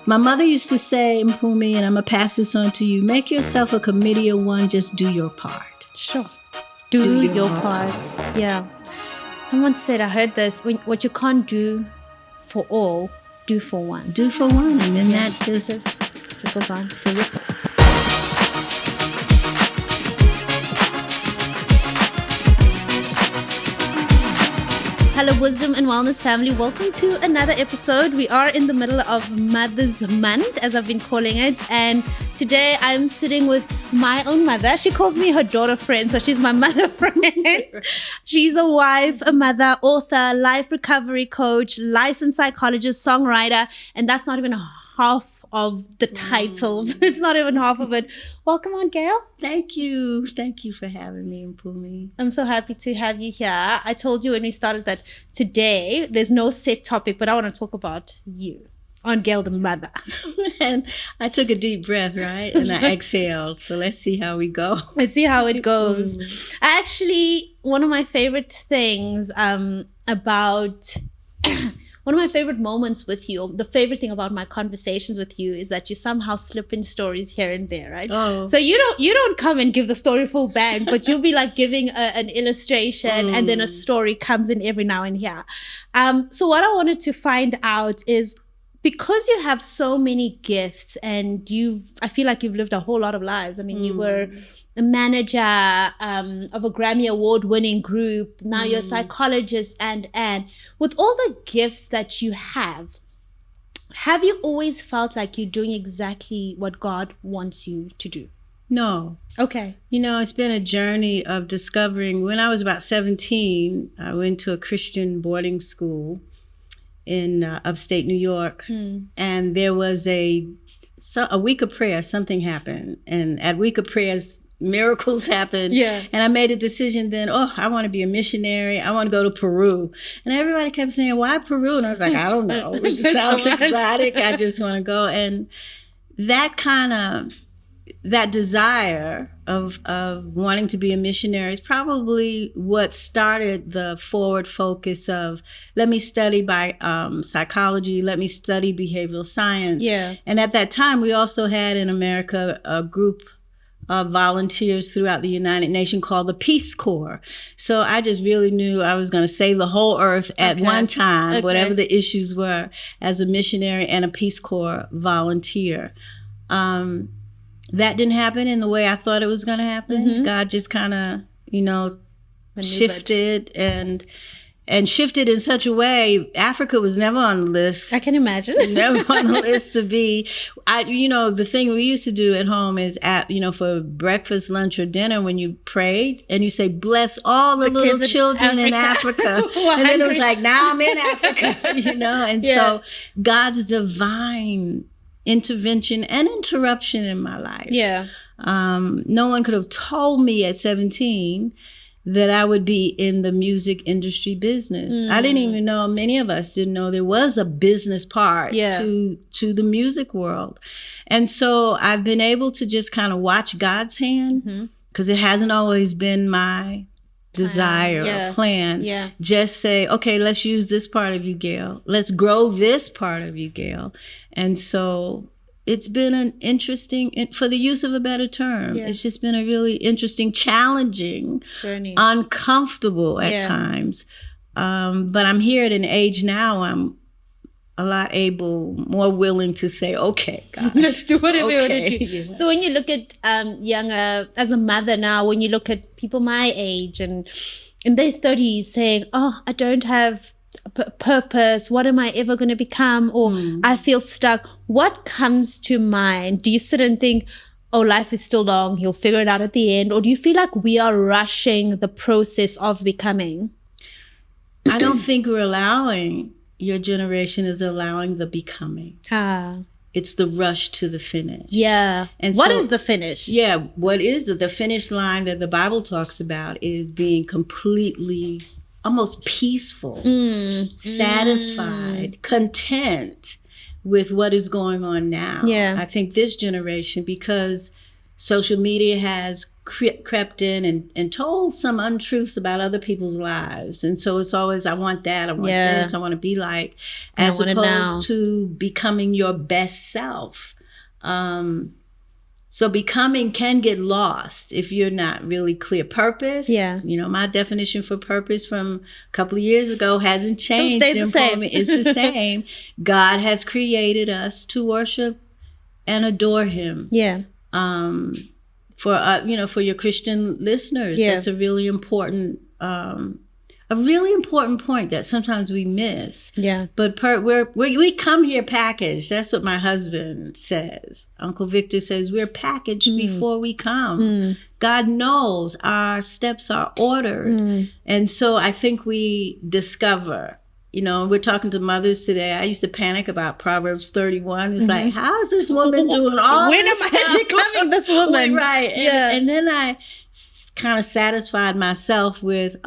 My mother used to say, Mpumi, and I'm going to pass this on to you, make yourself a committee of one, just do your part. Sure. Do your part. Yeah. Someone said, I heard this, what you can't do for all, do for one. Do for one, and then that just trickles on. So hello, Wisdom and Wellness family. Welcome to another episode. We are in the middle of Mother's Month, as I've been calling it. And today I'm sitting with my own mother. She calls me her daughter friend, so she's my mother friend. She's a wife, a mother, author, life recovery coach, licensed psychologist, songwriter. And that's not even half of the titles. It's not even half of it. Welcome, Aunt Gail. Thank you. Thank you for having me, Mpumi. I'm so happy to have you here. I told you when we started that today there's no set topic, but I want to talk about you, Aunt Gail, the mother. And I took a deep breath, right? And I exhaled. So let's see how we go. Let's see how it goes. One of my favorite things about... One of my favorite moments with you, the favorite thing about my conversations with you is that you somehow slip in stories here and there, right? Oh. So you don't come and give the story full bang, but you'll be like giving an illustration and then a story comes in every now and here. So what I wanted to find out is, because you have so many gifts and I feel like you've lived a whole lot of lives. I mean, you were a manager of a Grammy Award-winning group. Now you're a psychologist, and with all the gifts that you have you always felt like you're doing exactly what God wants you to do? No. Okay. It's been a journey of discovering. When I was about 17, I went to a Christian boarding school in upstate New York, and there was a week of prayer. Something happened, and at week of prayers, miracles happen. Yeah. And I made a decision then, I want to be a missionary. I want to go to Peru. And everybody kept saying, why Peru? And I was like, I don't know. It just sounds exotic. I just want to go. And that desire of wanting to be a missionary is probably what started the forward focus of, let me study psychology, let me study behavioral science. Yeah. And at that time, we also had in America a group of volunteers throughout the United Nations called the Peace Corps. So I just really knew I was going to save the whole earth at one time, whatever the issues were, as a missionary and a Peace Corps volunteer. That didn't happen in the way I thought it was going to happen. God just kind of, shifted and shifted in such a way. Africa was never on the list. I can imagine. Never on the list to be. The thing we used to do at home is for breakfast, lunch, or dinner, when you prayed and you say, bless all the little children in Africa. And then it was like, now I'm in Africa, And so God's divine intervention and interruption in my life. Yeah. No one could have told me at 17 that I would be in the music industry business. I didn't even know, many of us didn't know there was a business part to the music world. And so I've been able to just kind of watch God's hand, because it hasn't always been my desire or plan. Yeah. Just say, okay, let's use this part of you, Gail. Let's grow this part of you, Gail. And so it's been an interesting, for the use of a better term, it's just been a really interesting, challenging journey, uncomfortable at times. But I'm here at an age now, I'm a lot more willing to say, okay, God, let's do whatever we want to do. Yeah. So when you look at younger, as a mother now, when you look at people my age and in their 30s saying, I don't have purpose, what am I ever going to become, or I feel stuck, what comes to mind? Do you sit and think, life is still long, he'll figure it out at the end? Or do you feel like we are rushing the process of becoming? I don't think your generation is allowing the becoming. It's the rush to the finish. Yeah. And what is the finish? Yeah. What is the finish line that the Bible talks about is being completely, almost peaceful, satisfied, content with what is going on now. Yeah. I think this generation, because social media has crept in and told some untruths about other people's lives. And so it's always, I want that, I want this, I want to be like, as opposed to becoming your best self. So becoming can get lost if you're not really clear. Purpose, my definition for purpose from a couple of years ago hasn't changed. Still stays the same. It's the same. God has created us to worship and adore Him. Yeah. For your Christian listeners, that's a really important point that sometimes we miss. Yeah. But we come here packaged. That's what my husband says. Uncle Victor says we're packaged before we come. God knows our steps are ordered. And so I think we discover, we're talking to mothers today. I used to panic about Proverbs 31. It's like, how is this woman doing all when this am I becoming this woman? Right. And then I kind of satisfied myself with,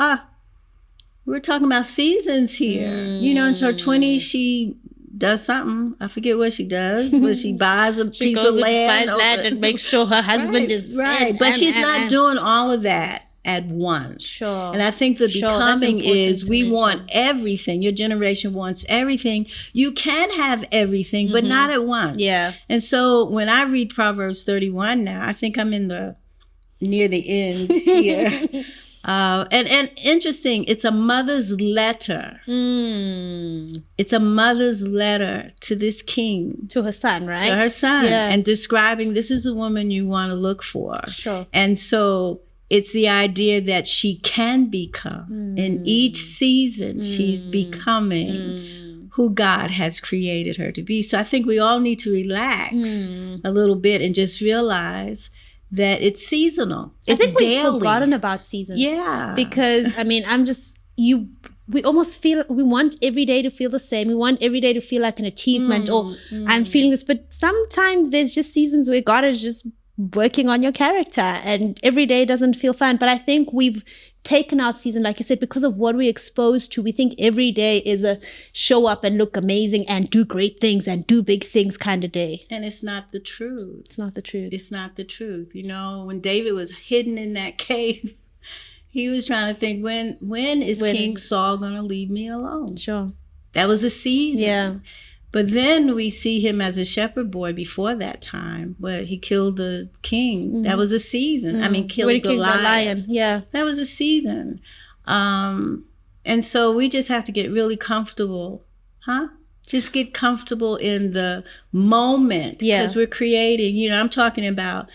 we're talking about seasons here. In her 20s, she does something. I forget what she does, but she buys a piece of land. Buys land and makes sure her husband is right. But she's not doing all of that at once. Sure. And I think the becoming is we want everything. Your generation wants everything. You can have everything, but not at once. Yeah. And so when I read Proverbs 31 now, I think I'm near the end here. And interesting, it's a mother's letter. It's a mother's letter to this king. To her son, right? To her son. Yeah. And describing, this is the woman you want to look for. Sure. And so it's the idea that she can become. In each season, she's becoming who God has created her to be. So I think we all need to relax a little bit and just realize that it's seasonal. It's I think daily. We've forgotten about seasons. Yeah. Because, we almost feel, we want every day to feel the same. We want every day to feel like an achievement or I'm feeling this. But sometimes there's just seasons where God is just working on your character and every day doesn't feel fun. But I think we've taken out season, like you said, because of what we're exposed to. We think every day is a show up and look amazing and do great things and do big things kind of day. And it's not the truth. It's not the truth. It's not the truth. When David was hidden in that cave, he was trying to think, when is King Saul going to leave me alone? Sure. That was a season. Yeah. But then we see him as a shepherd boy before that time, where he killed the king. That was a season. I mean, killed the lion. Yeah. That was a season. And so we just have to get really comfortable, Just get comfortable in the moment. Because we're creating, I'm talking about,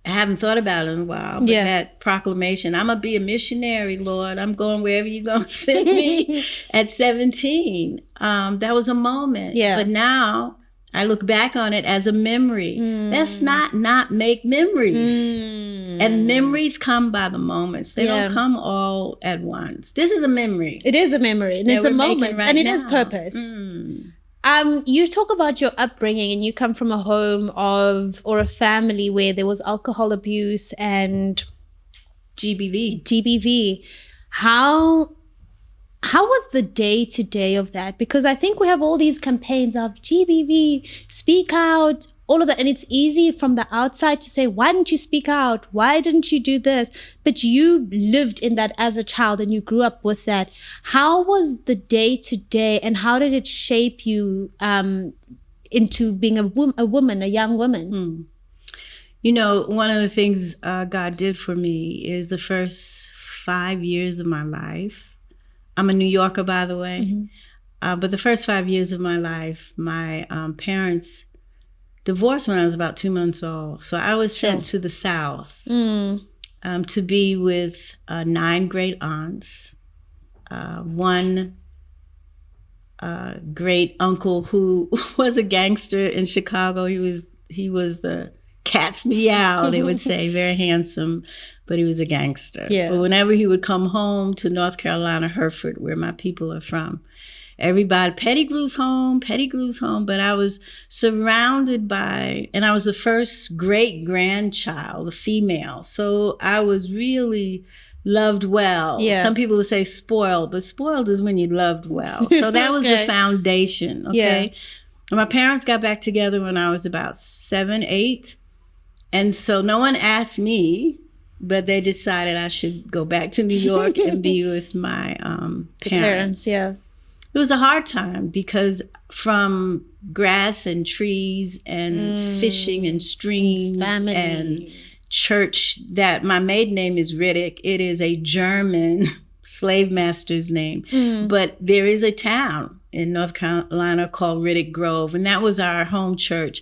I haven't thought about it in a while, but that proclamation, I'm going to be a missionary, Lord. I'm going wherever you're going to send me at 17. That was a moment. Yeah. But now I look back on it as a memory. Let's not make memories. And memories come by the moments. They don't come all at once. This is a memory. It is a memory. And it's a moment. And it is purpose. You talk about your upbringing and you come from a home or a family where there was alcohol abuse and GBV. How was the day-to-day of that? Because I think we have all these campaigns of GBV, speak out, all of that. And it's easy from the outside to say, why didn't you speak out? Why didn't you do this? But you lived in that as a child and you grew up with that. How was the day-to-day and how did it shape you into being a woman, a young woman? One of the things God did for me is the first 5 years of my life. I'm a New Yorker, by the way. But the first 5 years of my life, my parents divorced when I was about 2 months old. So I was sent to the South to be with 9 great aunts, one great uncle who was a gangster in Chicago. He was the cat's meow, they would say, very handsome, but he was a gangster. Yeah. But whenever he would come home to North Carolina, Hereford, where my people are from, everybody, Pettigrew's home, but I was surrounded by, and I was the first great-grandchild, a female. So I was really loved well. Yeah. Some people would say spoiled, but spoiled is when you loved well. So that was the foundation, okay? Yeah. And my parents got back together when I was about 7, 8. And so no one asked me, but they decided I should go back to New York and be with my parents. Yeah. It was a hard time because from grass and trees and fishing and streams and church, that my maiden name is Riddick. It is a German slave master's name. But there is a town in North Carolina called Riddick Grove, and that was our home church.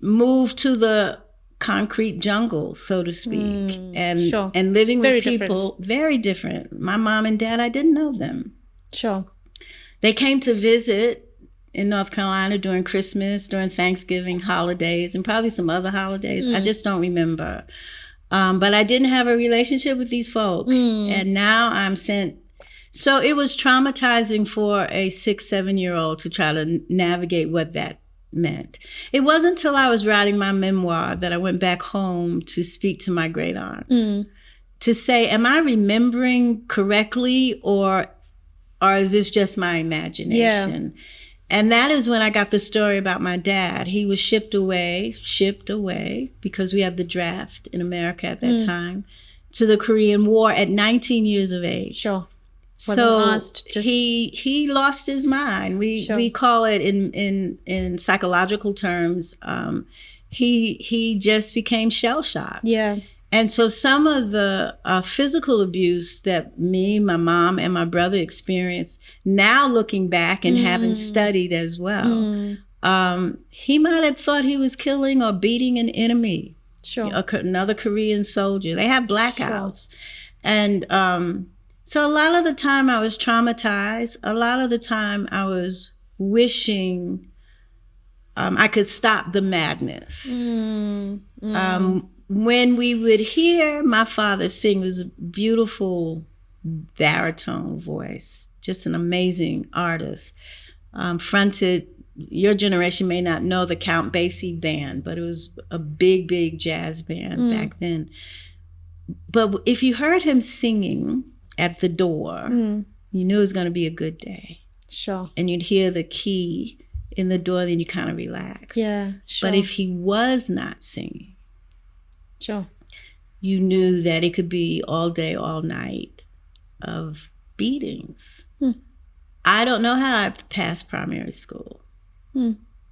Moved to the concrete jungle, so to speak, and living with people, very different. My mom and dad, I didn't know them. Sure. They came to visit in North Carolina during Christmas, during Thanksgiving holidays, and probably some other holidays. I just don't remember. But I didn't have a relationship with these folk. And now I'm sent. So it was traumatizing for a 6-7-year-old to try to navigate what that meant. It wasn't until I was writing my memoir that I went back home to speak to my great aunts to say, am I remembering correctly, or is this just my imagination? Yeah. And that is when I got the story about my dad. He was shipped away because we had the draft in America at that time, to the Korean War at 19 years of age. Sure. So he lost his mind. We call it in psychological terms. He just became shell shocked. Yeah. And so some of the physical abuse that me, my mom, and my brother experienced, now looking back and having studied as well, he might have thought he was killing or beating an enemy, another Korean soldier. They have blackouts. Sure. And so a lot of the time I was traumatized. A lot of the time I was wishing I could stop the madness. When we would hear my father sing, it was a beautiful baritone voice, just an amazing artist. Fronted, your generation may not know the Count Basie band, but it was a big, big jazz band back then. But if you heard him singing at the door, you knew it was going to be a good day. Sure. And you'd hear the key in the door, then you kind of relax. Yeah, sure. But if he was not singing, sure, you knew that it could be all day, all night of beatings. I don't know how I passed primary school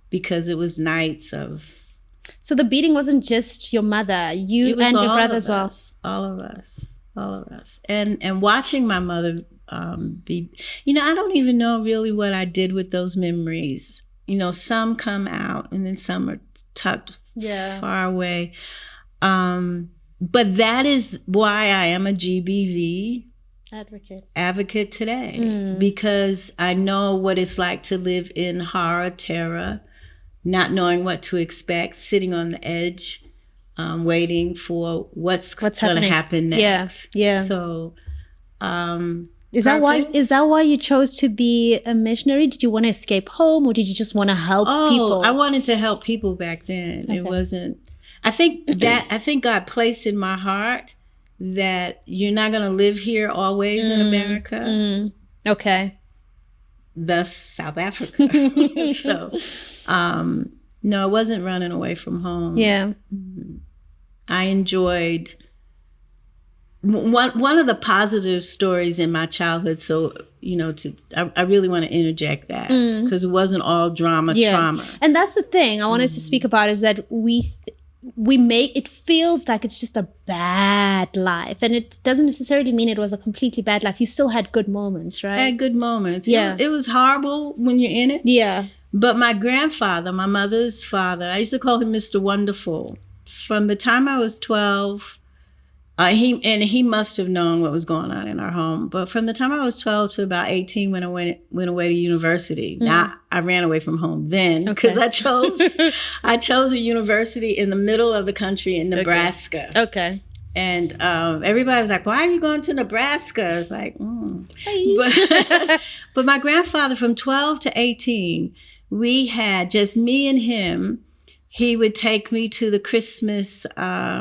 because it was nights of... So the beating wasn't just your mother, you and your brother as well? All of us. And watching my mother be... I don't even know really what I did with those memories. Some come out and then some are tucked far away. But that is why I am a GBV advocate today, because I know what it's like to live in horror, terror, not knowing what to expect, sitting on the edge, waiting for what's going to happen next. Yeah. So, is that why you chose to be a missionary? Did you want to escape home, or did you just want to help people? I wanted to help people back then. Okay. It wasn't. I think God placed in my heart that you're not going to live here always in America. Okay. Thus South Africa. So, no, it wasn't running away from home. Yeah. I enjoyed one of the positive stories in my childhood. So, I really want to interject that because it wasn't all trauma. And that's the thing I wanted to speak about, is that we make it feels like it's just a bad life, and it doesn't necessarily mean it was a completely bad life. You still had good moments, right? I had good moments. Yeah. It was horrible when you're in it. Yeah. But my grandfather, my mother's father, I used to call him Mr. Wonderful. From the time I was 12, he must have known what was going on in our home. But from the time I was 12 to about 18, when I went away to university. Now I ran away from home then because I chose a university in the middle of the country in Nebraska. Okay. And everybody was like, "Why are you going to Nebraska?" I was like, But my grandfather, from 12 to 18, we had just me and him. He would take me to the Christmas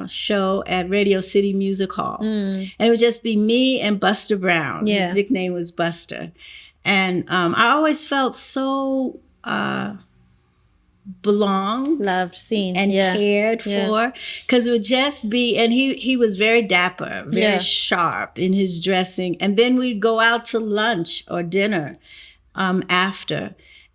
show at Radio City Music Hall. And it would just be me and Buster Brown. Yeah. His nickname was Buster. And I always felt so belonged, loved, seen, and cared for, because it would just be, and he was very dapper, very sharp in his dressing, and then we'd go out to lunch or dinner after.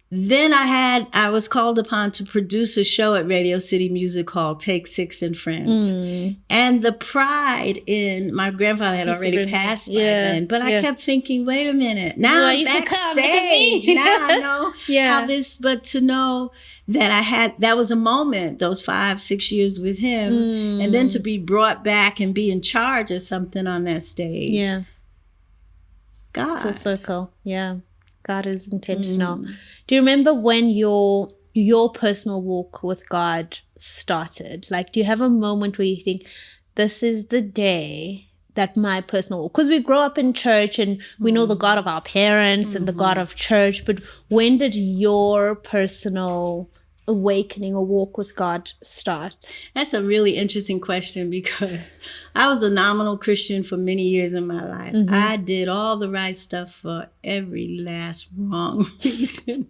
Then I was called upon to produce a show at Radio City Music Hall, Take Six and Friends. And the pride in, my grandfather had already passed by then, but I kept thinking, wait a minute, now I'm backstage. Now I know how this, but to know that that was a moment, those 5-6 years with him, and then to be brought back and be in charge of something on that stage. Yeah. God. Full circle. Yeah. God is intentional. Do you remember when your personal walk with God started? Like, do you have a moment where you think, this is the day that my personal walk, because we grow up in church and we know the God of our parents and the God of church, but when did your personal awakening or walk with God start? That's a really interesting question, because I was a nominal Christian for many years in my life. I did all the right stuff for every last wrong reason.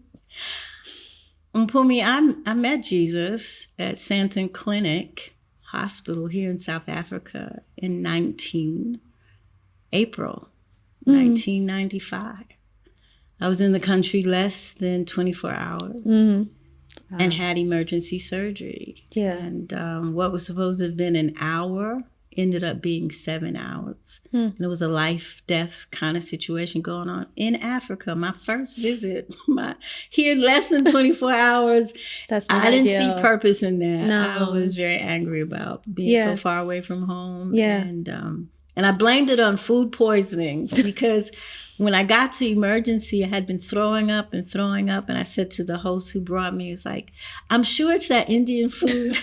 Mpumi, I met Jesus at Santon Clinic Hospital here in South Africa in April 1995. I was in the country less than 24 hours. And had emergency surgery. Yeah. And what was supposed to have been an hour ended up being 7 hours. And it was a life-death kind of situation going on in Africa. My first visit, here less than 24 hours. I didn't see purpose in that. No. I was very angry about being so far away from home. Yeah. And I blamed it on food poisoning, because when I got to emergency, I had been throwing up. And I said to the host who brought me, it's like, I'm sure it's that Indian food.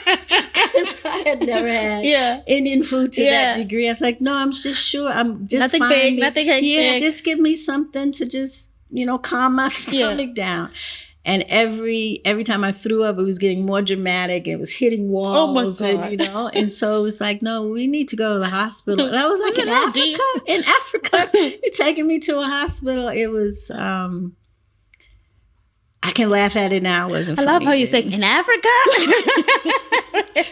Because I had never had Indian food to that degree. I was like, no, I'm just sure. I'm just nothing big, nothing hectic. Yeah, just give me something to just, calm my stomach down. And every time I threw up, it was getting more dramatic. It was hitting walls. Oh my God. And so it was like, no, we need to go to the hospital. And I was like, in Africa, you're taking me to a hospital. It was, I can laugh at it now. It wasn't funny. I love how you say, in Africa?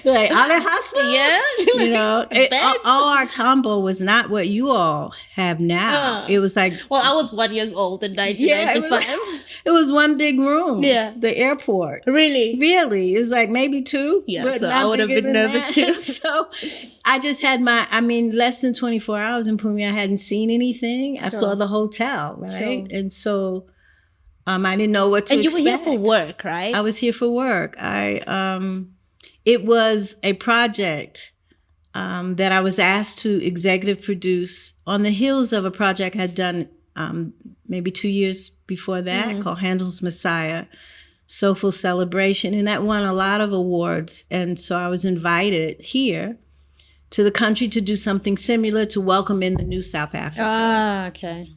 Like, are there hospitals? Yeah. All our Tambo was not what you all have now. It was like... Well, I was 1 year old in 1995. It was one big room. Yeah. The airport. Really? Really. It was like maybe 2. Yeah, so I would have been nervous too. So I just had less than 24 hours in Pumi. I hadn't seen anything. I saw the hotel, right? Sure. And so I didn't know what to expect. And you were here for work, right? I was here for work. It was a project that I was asked to executive produce on the heels of a project I'd done maybe 2 years before that called Handel's Messiah, Soulful Celebration. And that won a lot of awards. And so I was invited here to the country to do something similar to welcome in the new South Africa. Ah, okay.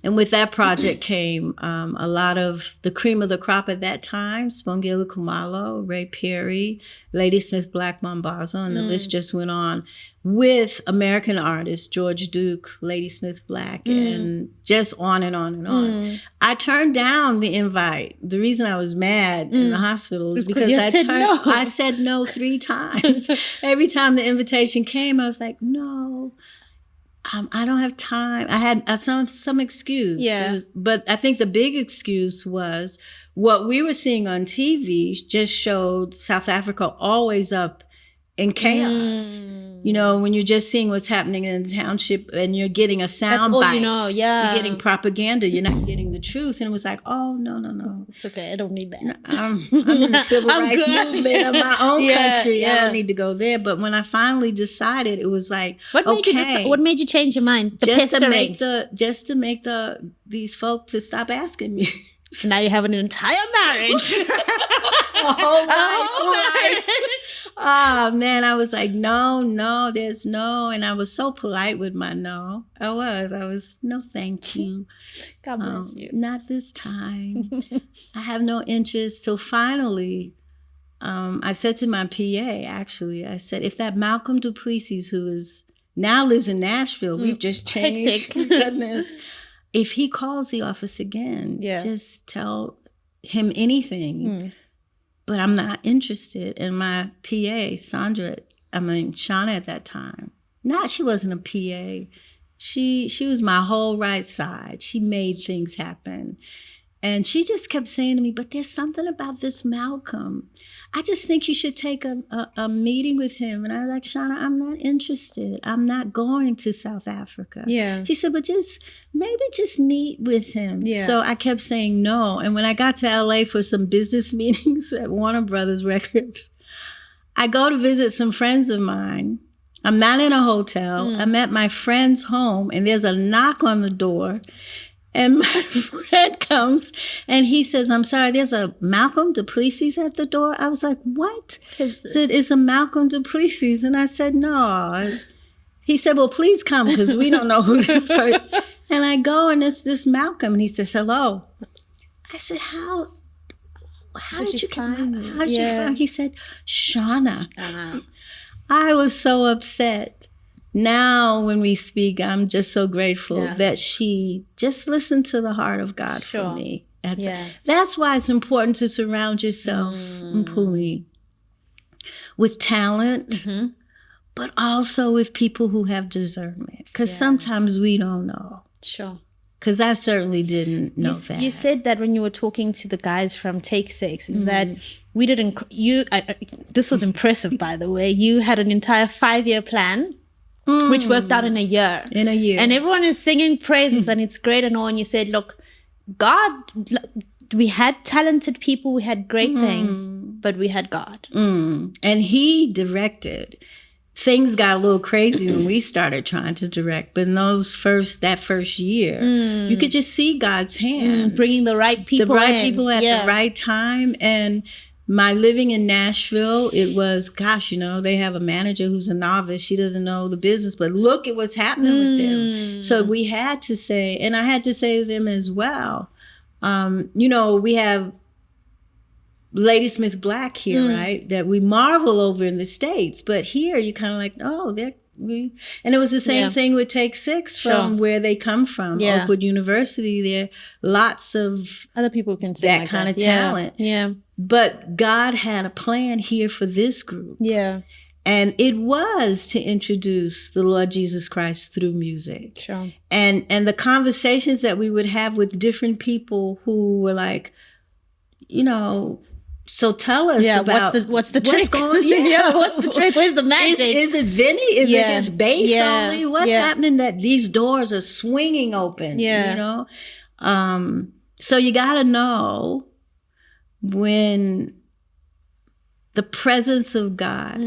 And with that project came a lot of the cream of the crop at that time, Spongile Khumalo, Ray Perry, Ladysmith Black Mambazo, and the list just went on, with American artists, George Duke, Ladysmith Black, and just on and on and on. I turned down the invite. The reason I was mad in the hospital is because I said no 3 times. Every time the invitation came, I was like, no. I don't have time. I had some excuse. Yeah. But I think the big excuse was what we were seeing on TV just showed South Africa always up in chaos. When you're just seeing what's happening in the township and you're getting a sound bite. You're getting propaganda. You're not getting the truth. And it was like, oh, no. It's okay. I don't need that. I'm in the civil rights movement of my own country. I don't need to go there. But when I finally decided, it was like, what made you change your mind? Just to make these folk to stop asking me. So now you have an entire marriage. A whole life. Oh, man, I was like, no, there's no. And I was so polite with my no. I was, no, thank you. God bless you. Not this time. I have no interest. So finally, I said to my PA, actually, I said, if that Malcolm Duplessis, who now lives in Nashville, we've just changed. Goodness. If he calls the office again, just tell him anything. but I'm not interested. And my PA, Shauna at that time, she wasn't a PA. She was my whole right side. She made things happen. And she just kept saying to me, but there's something about this Malcolm. I just think you should take a meeting with him. And I was like, Shauna, I'm not interested. I'm not going to South Africa. Yeah. She said, but maybe just meet with him. Yeah. So I kept saying no. And when I got to LA for some business meetings at Warner Brothers Records, I go to visit some friends of mine. I'm not in a hotel. I'm at my friend's home, and there's a knock on the door. And my friend comes and he says, I'm sorry, there's a Malcolm Duplessis at the door. I was like, what? He said, it's a Malcolm Duplessis. And I said, no. He said, well, please come because we don't know who this person is. And I go and it's this Malcolm. And he says, hello. I said, how did you find me? How did you find? He said, Shauna. Uh-huh. I was so upset. Now, when we speak, I'm just so grateful that she just listened to the heart of God for me. That's why it's important to surround yourself, Mpumi, with talent, but also with people who have discernment. Because sometimes we don't know. Sure. Because I certainly didn't know that. You said that when you were talking to the guys from Take 6, is that we didn't, this was impressive, by the way. You had an entire 5-year plan, which worked out in a year. And everyone is singing praises and it's great and all. And you said, look, God, we had talented people, we had great things, but we had God. And he directed. Things got a little crazy when we started trying to direct, but in that first year, you could just see God's hand. Bringing the right people people at the right time. And my living in Nashville, it was, they have a manager who's a novice. She doesn't know the business, but look at what's happening with them. So we had to say, and I had to say to them as well, we have Ladysmith Black here, right? That we marvel over in the States. But here you kind of like, and it was the same thing with Take 6 from where they come from, Oakwood University. There are lots of other people can sing that like kind of talent. Yeah. But God had a plan here for this group. Yeah. And it was to introduce the Lord Jesus Christ through music. Sure. And the conversations that we would have with different people who were like, so tell us about what's the trick? What's going what's the trick? Where's the magic? Is it Vinny? Is it his bass only? What's happening that these doors are swinging open? So you got to know when the presence of God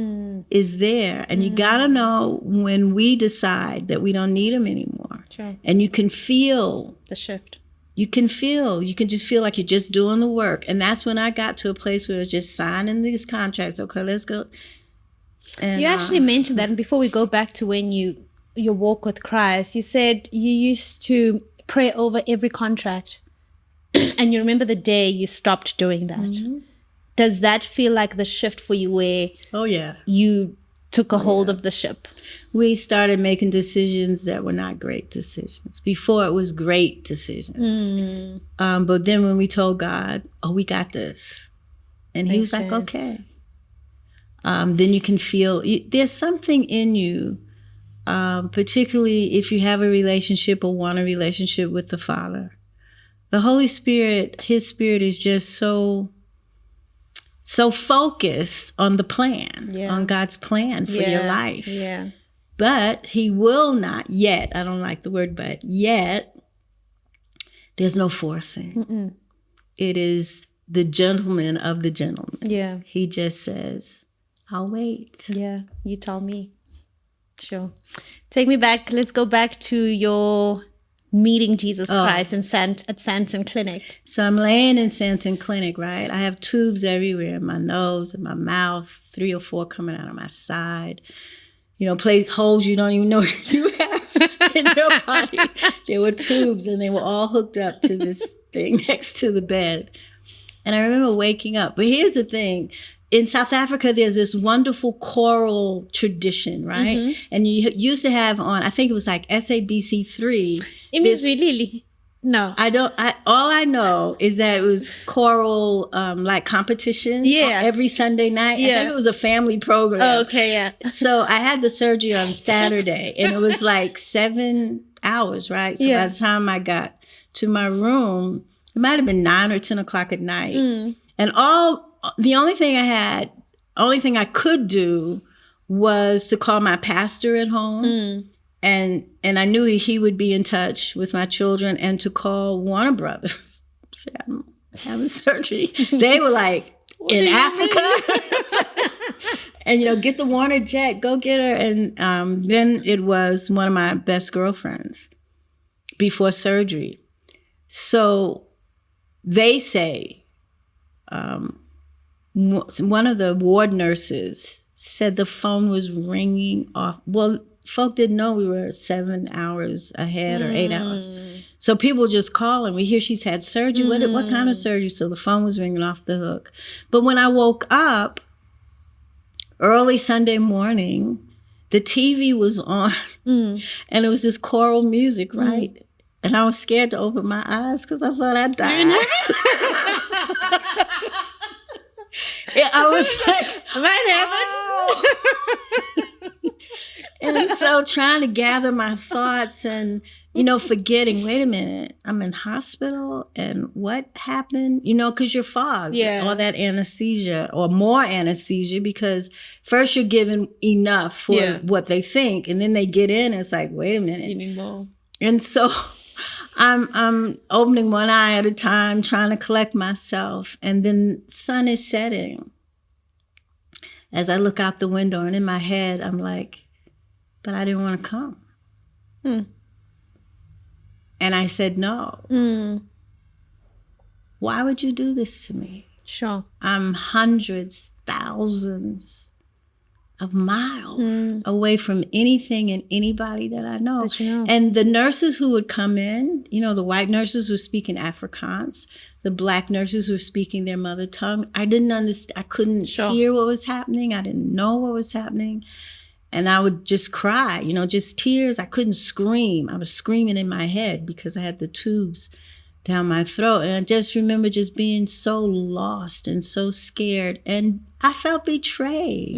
is there, and you got to know when we decide that we don't need him anymore. Sure. And you can feel the shift. You can just feel like you're just doing the work. And that's when I got to a place where it was just signing these contracts. Okay, let's go. And, you actually mentioned that. And before we go back to when your walk with Christ, you said you used to pray over every contract. And you remember the day you stopped doing that. Does that feel like the shift for you where you took a hold of the ship? We started making decisions that were not great decisions. Before it was great decisions. But then when we told God, we got this. And he was like, okay. Then you can feel, there's something in you, particularly if you have a relationship or want a relationship with the Father. The Holy Spirit, his spirit is just so focused on the plan, on God's plan for your life. Yeah. But he will not yet, I don't like the word but, yet, there's no forcing. It is the gentleman of the gentleman. Yeah. He just says, I'll wait. Yeah, you tell me. Sure. Take me back. Let's go back to your meeting Jesus Christ at Santon Clinic. So I'm laying in Santon Clinic, right? I have tubes everywhere in my nose, in my mouth, 3 or 4 coming out of my side. Holes you don't even know you have in your body. There were tubes and they were all hooked up to this thing next to the bed. And I remember waking up. But here's the thing. In South Africa, there's this wonderful choral tradition, right? And you used to have on, I think it was like SABC3. It means really. No. All I know is that it was choral, like competition. Yeah. Every Sunday night. Yeah. I think it was a family program. Oh, okay, yeah. So I had the surgery on Saturday, and it was like 7 hours, right? So by the time I got to my room, it might have been 9 or 10 o'clock at night. And the only thing I could do was to call my pastor at home. And I knew he would be in touch with my children, and to call Warner Brothers. Say, I'm having surgery. They were like, in Africa? And, get the Warner jet, go get her. And then it was one of my best girlfriends before surgery. So they say, one of the ward nurses said the phone was ringing off. Well, folk didn't know we were 7 hours ahead or 8 hours. So people just calling. We hear she's had surgery. What kind of surgery? So the phone was ringing off the hook. But when I woke up early Sunday morning, the TV was on and it was this choral music, right? And I was scared to open my eyes because I thought I'd die. I was like, am I in heaven? And so trying to gather my thoughts and, forgetting, wait a minute, I'm in hospital and what happened? Because you're fogged. Yeah. All that anesthesia or more anesthesia, because first you're given enough for what they think. And then they get in and it's like, wait a minute. You need more. And so I'm opening one eye at a time, trying to collect myself. And then sun is setting. As I look out the window, and in my head, I'm like, but I didn't want to come. And I said, no. Why would you do this to me? Sure. I'm hundreds, thousands of miles away from anything and anybody that I know. And the nurses who would come in, the white nurses who were speaking Afrikaans, the black nurses who were speaking their mother tongue, I didn't understand. I couldn't hear what was happening. I didn't know what was happening. And I would just cry, just tears. I couldn't scream. I was screaming in my head because I had the tubes down my throat. And I just remember just being so lost and so scared. And I felt betrayed.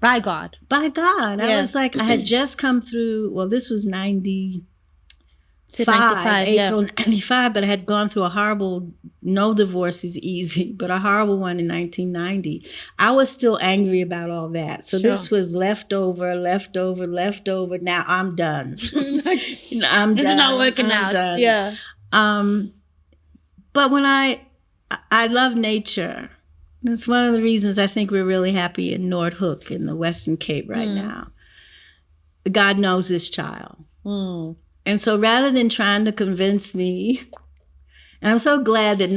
By God. By God. I was like, I had just come through, well, this was 95, April 95, but I had gone through a horrible, no divorce is easy, but a horrible one in 1990. I was still angry about all that. So this was leftover. Now I'm done. I'm done. It's not working out. Done. Yeah. But when I love nature. It's one of the reasons I think we're really happy in Noordhoek in the Western Cape right now. God knows this child. And so rather than trying to convince me, and I'm so glad that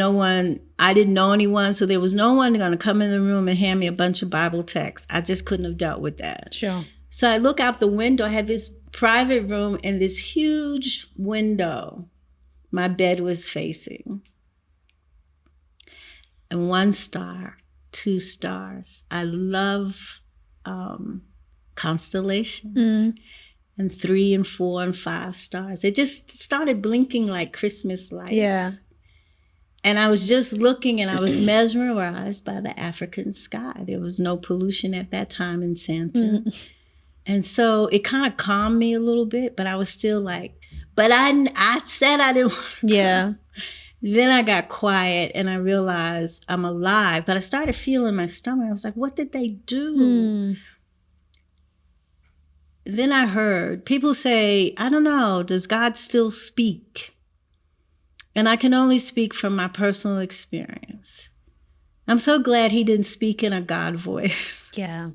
I didn't know anyone, so there was no one going to come in the room and hand me a bunch of Bible texts. I just couldn't have dealt with that. Sure. So I look out the window. I had this private room and this huge window my bed was facing. And 1 star, 2 stars. I love constellations. And 3 and 4 and 5 stars. It just started blinking like Christmas lights. Yeah. And I was just looking and I was mesmerized by the African sky. There was no pollution at that time in Sandton. And so it kind of calmed me a little bit, but I was still like, but I said I didn't want to come. Then I got quiet and I realized I'm alive, but I started feeling my stomach. I was like, what did they do? Then I heard people say, I don't know, does God still speak? And I can only speak from my personal experience. I'm so glad he didn't speak in a God voice. Yeah.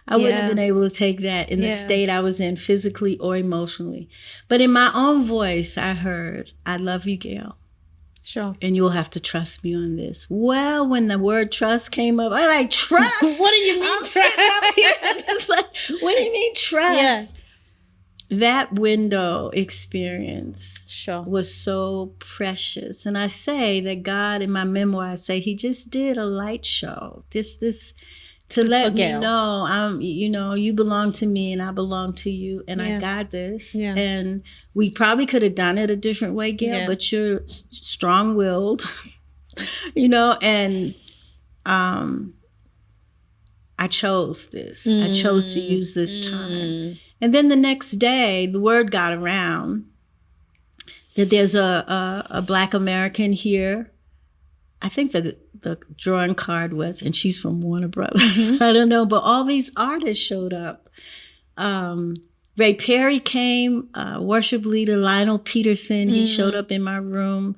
I wouldn't have been able to take that in the state I was in physically or emotionally. But in my own voice, I heard, I love you, Gail. Sure. And you'll have to trust me on this. Well, when the word trust came up, I like, trust? What do you mean, I'm trust? sitting up here and it's like, what do you mean trust? That window experience was so precious. And I say that God, in my memoir, I say he just did a light show. This to let me know, you belong to me and I belong to you, and I got this. Yeah. And we probably could have done it a different way, Gail, but you're strong-willed, and I chose this. I chose to use this time. And then the next day, the word got around that there's a Black American here. I think the drawing card was, and she's from Warner Brothers. I don't know, but all these artists showed up. Ray Perry came, worship leader Lionel Peterson, he showed up in my room.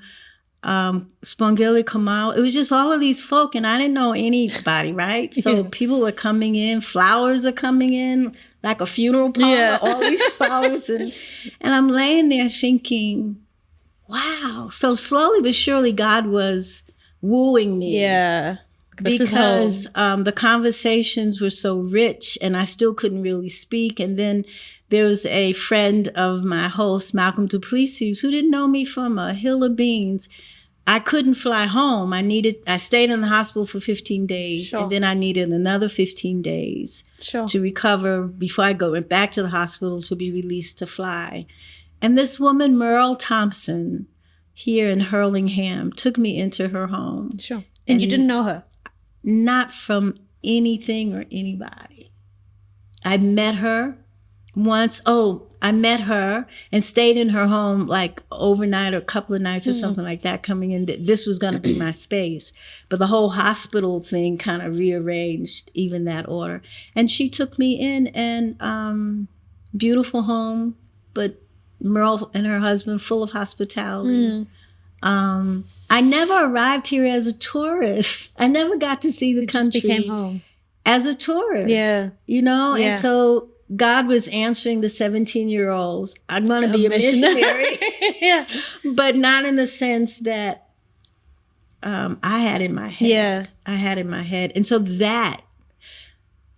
Spongile Kamal. It was just all of these folk, and I didn't know anybody, right? So people were coming in, flowers are coming in, like a funeral parlor, all these flowers. And I'm laying there thinking, wow. So slowly but surely God was wooing me. Yeah. Because the conversations were so rich and I still couldn't really speak. And then there was a friend of my host, Malcolm Duplessis, who didn't know me from a hill of beans. I couldn't fly home. I stayed in the hospital for 15 days, and then I needed another 15 days to recover before I went back to the hospital to be released to fly. And this woman, Merle Thompson, here in Hurlingham, took me into her home. Sure. And you didn't know her? Not from anything or anybody. I met her once. I met her and stayed in her home like overnight or a couple of nights or something like that, coming in. This was going to be my space. But the whole hospital thing kind of rearranged even that order. And she took me in, and beautiful home, but Merle and her husband full of hospitality. I never arrived here as a tourist. I never got to see the country. Just became home as a tourist. Yeah. And so God was answering the 17-year-olds. I'm going to be a missionary. But not in the sense that I had in my head. Yeah. I had in my head. And so that,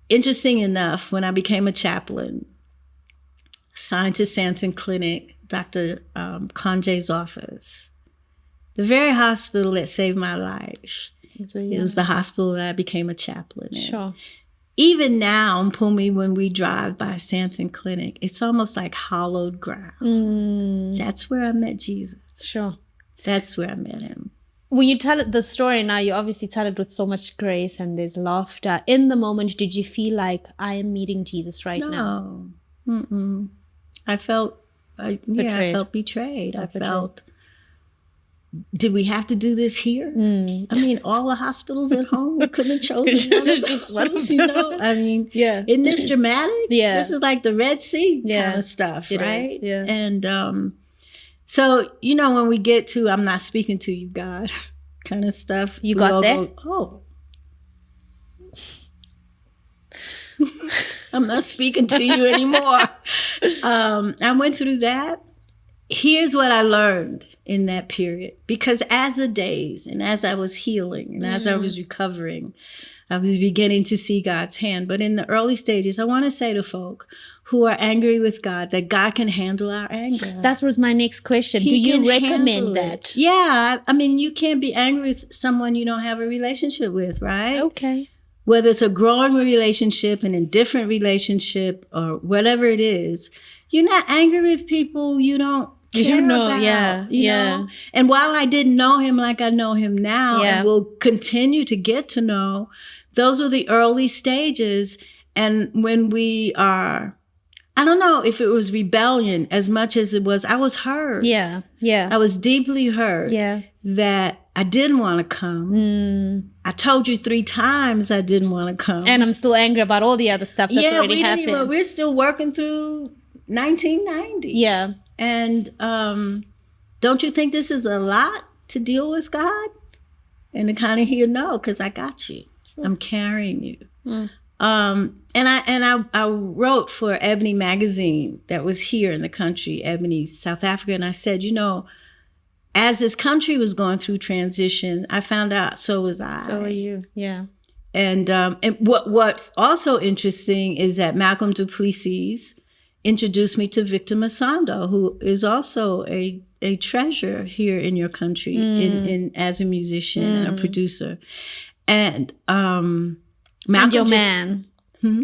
interesting enough, when I became a chaplain, assigned to Santon Clinic, Dr. Conjay's office, the very hospital that saved my life, it was the hospital that I became a chaplain in. Sure. Even now, in Pumi, when we drive by Santon Clinic, it's almost like hallowed ground. That's where I met Jesus. Sure. That's where I met him. When you tell the story now, you obviously tell it with so much grace and there's laughter. In the moment, did you feel like I am meeting Jesus now? No. I felt betrayed. I felt, did we have to do this here? I mean, all the hospitals at home, we couldn't have chosen one of just ones, I mean, isn't this dramatic? Yeah. This is like the Red Sea kind of stuff, right? Yeah. And so, when we get to I'm not speaking to you, God, kind of stuff. You got there? I'm not speaking to you anymore. I went through that. Here's what I learned in that period. Because as the days and as I was healing and as I was recovering, I was beginning to see God's hand. But in the early stages, I want to say to folk who are angry with God that God can handle our anger. That was my next question. Do you recommend that? Yeah. I mean, you can't be angry with someone you don't have a relationship with, right? Okay. Whether it's a growing relationship, an indifferent relationship, or whatever it is, you're not angry with people you don't care about. You know? And while I didn't know him like I know him now, and will continue to get to know, those were the early stages. And when we are, I don't know if it was rebellion as much as it was, I was hurt. Yeah. I was deeply hurt that I didn't want to come. I told you 3 times I didn't want to come. And I'm still angry about all the other stuff that's already happened. We're still working through 1990. Yeah. And don't you think this is a lot to deal with, God? And to kind of hear, no, because I got you. Sure. I'm carrying you. And I wrote for Ebony magazine that was here in the country, Ebony, South Africa. And I said, as this country was going through transition, I found out so was I. So are you, yeah. And what's also interesting is that Malcolm Duplessis introduced me to Victor Masondo, who is also a treasure here in your country in as a musician and a producer. And Malcolm and your man.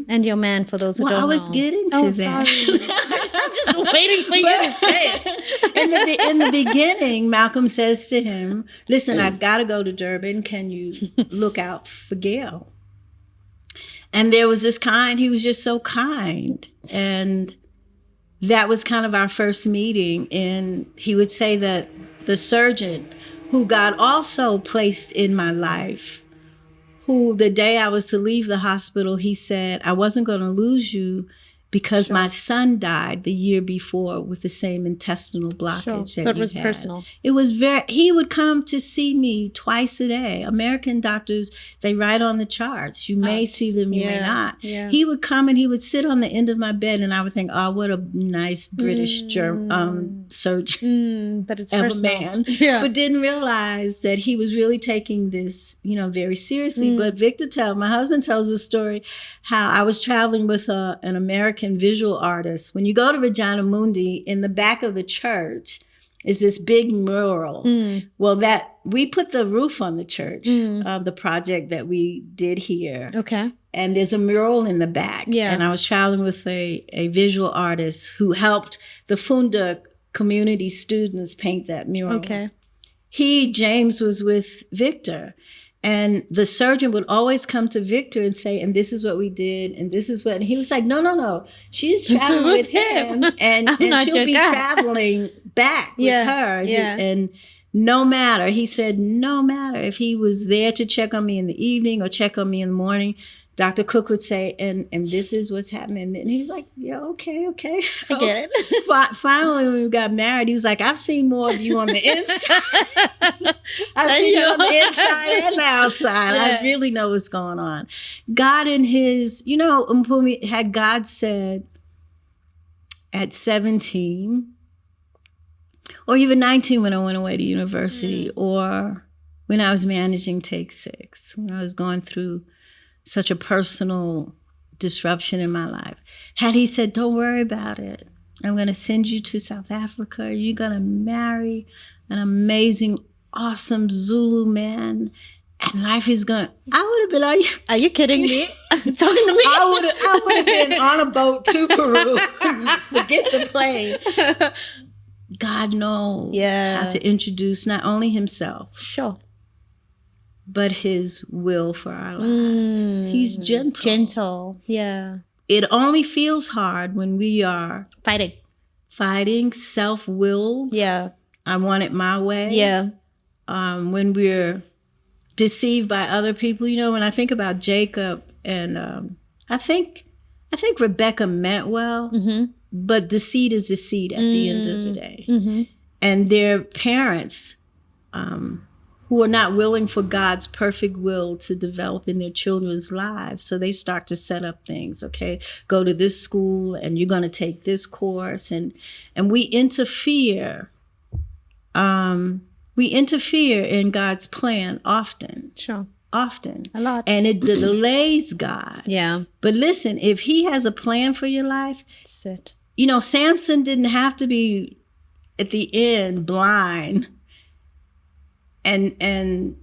And your man, for those who don't know. I was getting to that. Sorry. I'm just waiting for you to say it. In the beginning, Malcolm says to him, listen, I've got to go to Durban. Can you look out for Gail? And there was he was just so kind. And that was kind of our first meeting. And he would say that the surgeon who God also placed in my life, who the day I was to leave the hospital, he said, I wasn't going to lose you because my son died the year before with the same intestinal blockage. So it was personal. It was he would come to see me twice a day. American doctors, they write on the charts. You may see them, you may not. Yeah. He would come and he would sit on the end of my bed and I would think, oh, what a nice British surgeon. But it's of personal. A man. Yeah. But didn't realize that he was really taking this, very seriously. But my husband tells the story how I was traveling with an American visual artist. When you go to Regina Mundi, in the back of the church is this big mural. Well, that we put the roof on the church of the project that we did here. Okay. And there's a mural in the back. Yeah. And I was traveling with a visual artist who helped the Funda community students paint that mural. Okay. James was with Victor. And the surgeon would always come to Victor and say, and this is what we did, and this is what, and he was like, no, she's traveling with him, and she'll be traveling back with her. Yeah. And no matter, he said, no matter if he was there to check on me in the evening or check on me in the morning, Dr. Cook would say, and this is what's happening. And he was like, yeah, okay. So I get it. Finally, when we got married, he was like, I've seen more of you on the inside. I've seen you on the inside and the outside. Yeah. I really know what's going on. God in his, Mpumi, had God said at 17, or even 19 when I went away to university, or when I was managing Take 6, when I was going through such a personal disruption in my life. Had he said, don't worry about it. I'm going to send you to South Africa. You're going to marry an amazing, awesome Zulu man. And life is going, I would have been, are you kidding me? Talking to me? I would have been on a boat to Peru. Forget the plane. God knows how to introduce not only himself. Sure. But his will for our lives. He's gentle. Gentle, yeah. It only feels hard when we are fighting, self-willed. Yeah. I want it my way. Yeah. When we're deceived by other people. When I think about Jacob and I think Rebecca meant well, but deceit is deceit at the end of the day. And their parents, who are not willing for God's perfect will to develop in their children's lives. So they start to set up things, okay? Go to this school and you're going to take this course. And we interfere. We interfere in God's plan often. Sure. Often. A lot. And it delays God. Yeah. But listen, if he has a plan for your life. That's it. Samson didn't have to be at the end blind and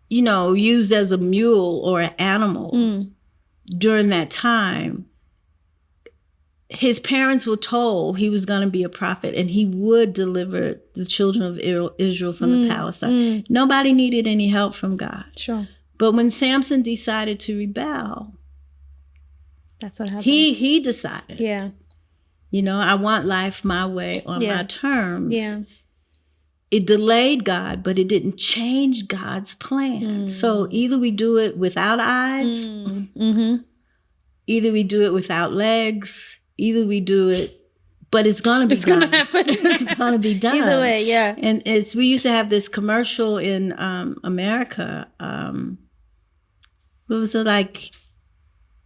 used as a mule or an animal during that time. His parents were told he was going to be a prophet and he would deliver the children of Israel from the Palestine. Nobody needed any help from God. Sure. But when Samson decided to rebel, that's what happened. He decided. Yeah. I want life my way on my terms. Yeah. It delayed God, but it didn't change God's plan. So either we do it without eyes, either we do it without legs, either we do it, but it's going to be done. It's going to happen. It's going to be done. Either way, yeah. And we used to have this commercial in America. What was it like?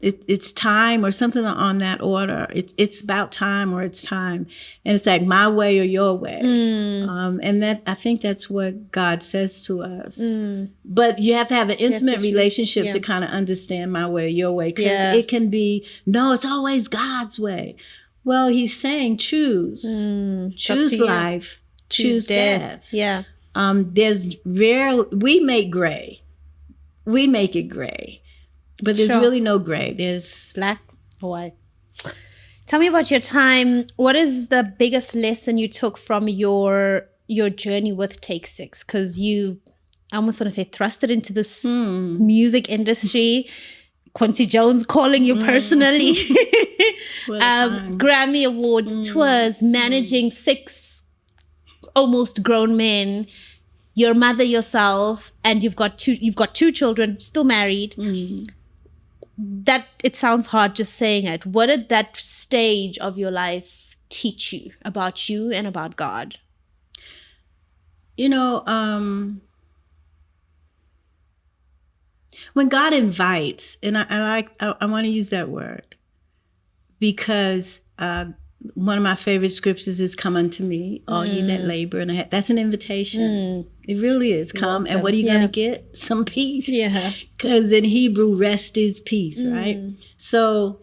It's time or something on that order. It's about time or it's time. And it's like my way or your way. And that I think that's what God says to us. But you have to have an intimate relationship to kind of understand my way or your way. Because it can be, no, it's always God's way. Well, he's saying choose. Choose life. Choose death. Yeah. We make gray. We make it gray. But there's really no gray. There's black or white. Tell me about your time. What is the biggest lesson you took from your journey with Take Six? Because you, I almost want to say, thrusted into this music industry. Quincy Jones calling you personally. Grammy Awards, tours, managing 6 almost grown men. Your mother yourself, and you've got two children, still married. That it sounds hard just saying it. What did that stage of your life teach you about you and about God? You know, when God invites, and I want to use that word because one of my favorite scriptures is "Come unto me, all ye that labor and are." That's an invitation. It really is. Come, and what are you going to get? Some peace. Yeah. Because in Hebrew, rest is peace, right? So,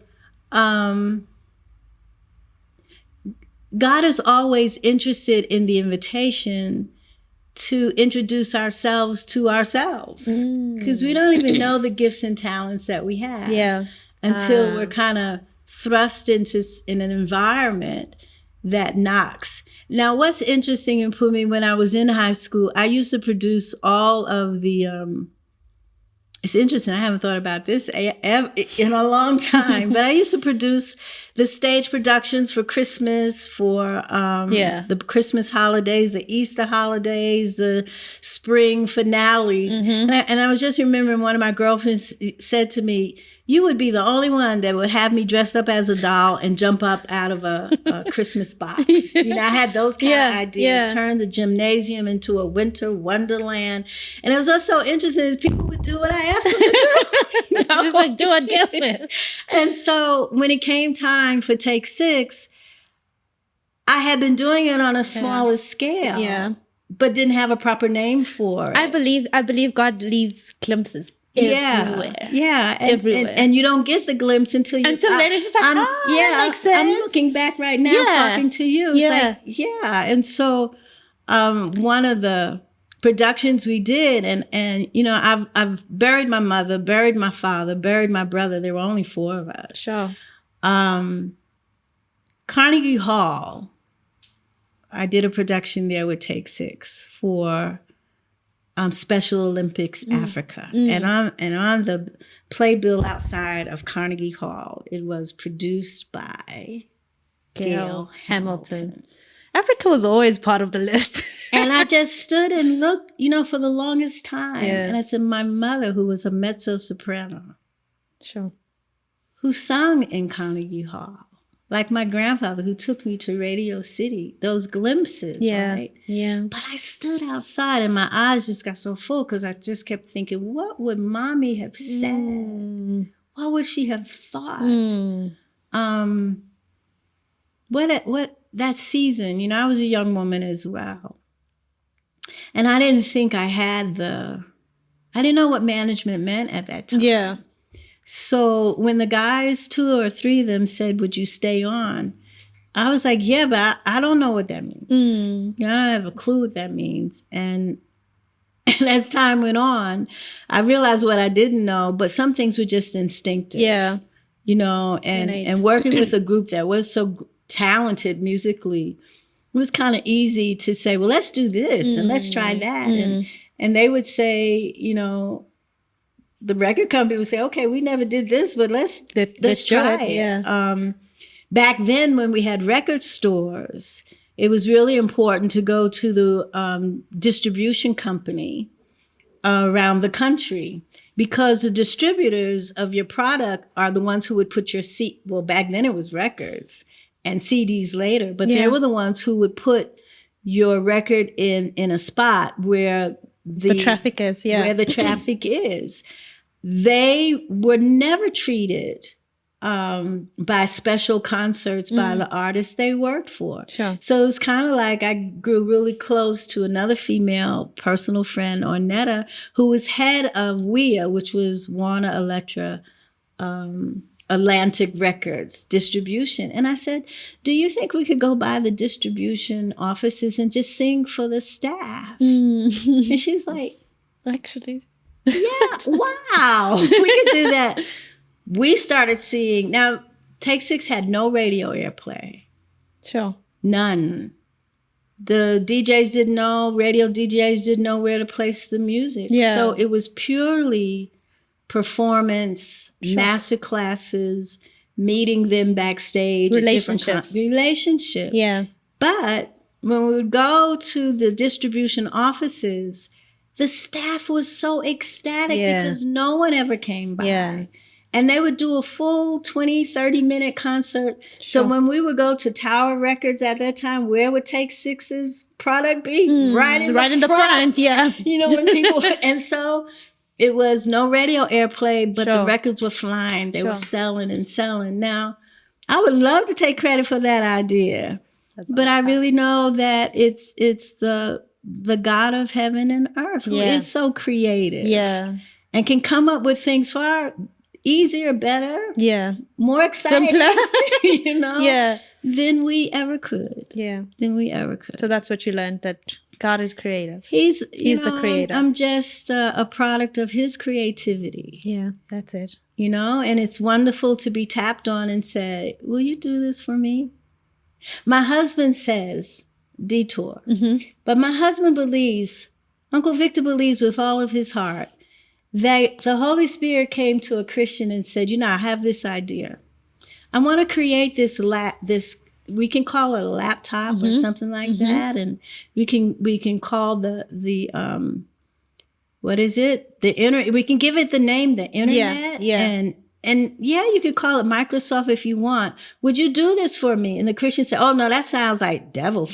God is always interested in the invitation to introduce ourselves to ourselves, because we don't even know the gifts and talents that we have until we're kind of thrust into in an environment that knocks. Now, what's interesting in Pumi, when I was in high school, I used to produce all of the, it's interesting, I haven't thought about this in a long time, but I used to produce the stage productions for Christmas, for the Christmas holidays, the Easter holidays, the spring finales. And I was just remembering one of my girlfriends said to me, "You would be the only one that would have me dress up as a doll and jump up out of a Christmas box." You know, I had those kind of ideas, turn the gymnasium into a winter wonderland. And it was just so interesting is people would do what I asked them to do. Just like do it, guess it. And so when it came time for Take Six, I had been doing it on a smaller scale, but didn't have a proper name for it. I believe God leaves glimpses. Everywhere. Everywhere. And you don't get the glimpse until then it's just like, that makes sense. I'm looking back right now talking to you. It's and so one of the productions we did, and you know, I've buried my mother, buried my father, buried my brother. There were only 4 of us. Sure. Carnegie Hall, I did a production there with Take Six for Special Olympics Africa. And on the playbill outside of Carnegie Hall, it was produced by Gail Hamilton. Africa was always part of the list. And I just stood and looked, you know, for the longest time. And I said, my mother, who was a mezzo-soprano, who sung in Carnegie Hall, like my grandfather who took me to Radio City, those glimpses, right? Yeah. But I stood outside and my eyes just got so full because I just kept thinking, what would mommy have said? What would she have thought? What that season, you know, I was a young woman as well. And I didn't think I didn't know what management meant at that time. Yeah. So when the guys, 2 or 3 of them said, "Would you stay on?" I was like, "Yeah, but I don't know what that means. You know, I don't have a clue what that means." And as time went on, I realized what I didn't know, but some things were just instinctive. Yeah. You know, and working with a group that was so talented musically, it was kind of easy to say, well, let's do this and let's try that. And they would say, you know, the record company would say, okay, we never did this, but let's try it. Yeah. Back then when we had record stores, it was really important to go to the distribution company around the country, because the distributors of your product are the ones who would put your well, back then it was records and CDs later, but they were the ones who would put your record in a spot where the traffic is, where the traffic is. They were never treated by special concerts by the artists they worked for. Sure. So it was kind of like I grew really close to another female personal friend, Ornetta, who was head of WEA, which was Warner Electra Atlantic Records distribution. And I said, do you think we could go by the distribution offices and just sing for the staff? And she was like, actually. Yeah, wow. We could do that. We started seeing, now Take Six had no radio airplay. Sure. None. The DJs didn't know, radio DJs didn't know where to place the music. Yeah. So it was purely performance, master classes, meeting them backstage. Relationships. Yeah. But when we would go to the distribution offices, the staff was so ecstatic because no one ever came by. Yeah. And they would do a full 20, 30-minute concert. Sure. So when we would go to Tower Records at that time, where would Take Six's product be? Right in the front. Yeah. You know, when people would, and so it was no radio airplay, but the records were flying. They were selling and selling. Now, I would love to take credit for that idea. But I really know that it's the God of heaven and earth who is so creative. Yeah. And can come up with things far easier, better, more exciting, simpler, you know, than we ever could. Yeah. Than we ever could. So that's what you learned, that God is creative. He's the creator. I'm just a product of his creativity. Yeah, that's it. You know, and it's wonderful to be tapped on and say, will you do this for me? My husband says, detour. Mm-hmm. But my husband believes, Uncle Victor believes with all of his heart, that the Holy Spirit came to a Christian and said, you know, I have this idea. I want to create this, we can call it a laptop or something like that. And we can call the what is it? We can give it the name, the internet. Yeah. And you could call it Microsoft if you want. Would you do this for me? And the Christian said, oh no, that sounds like devil.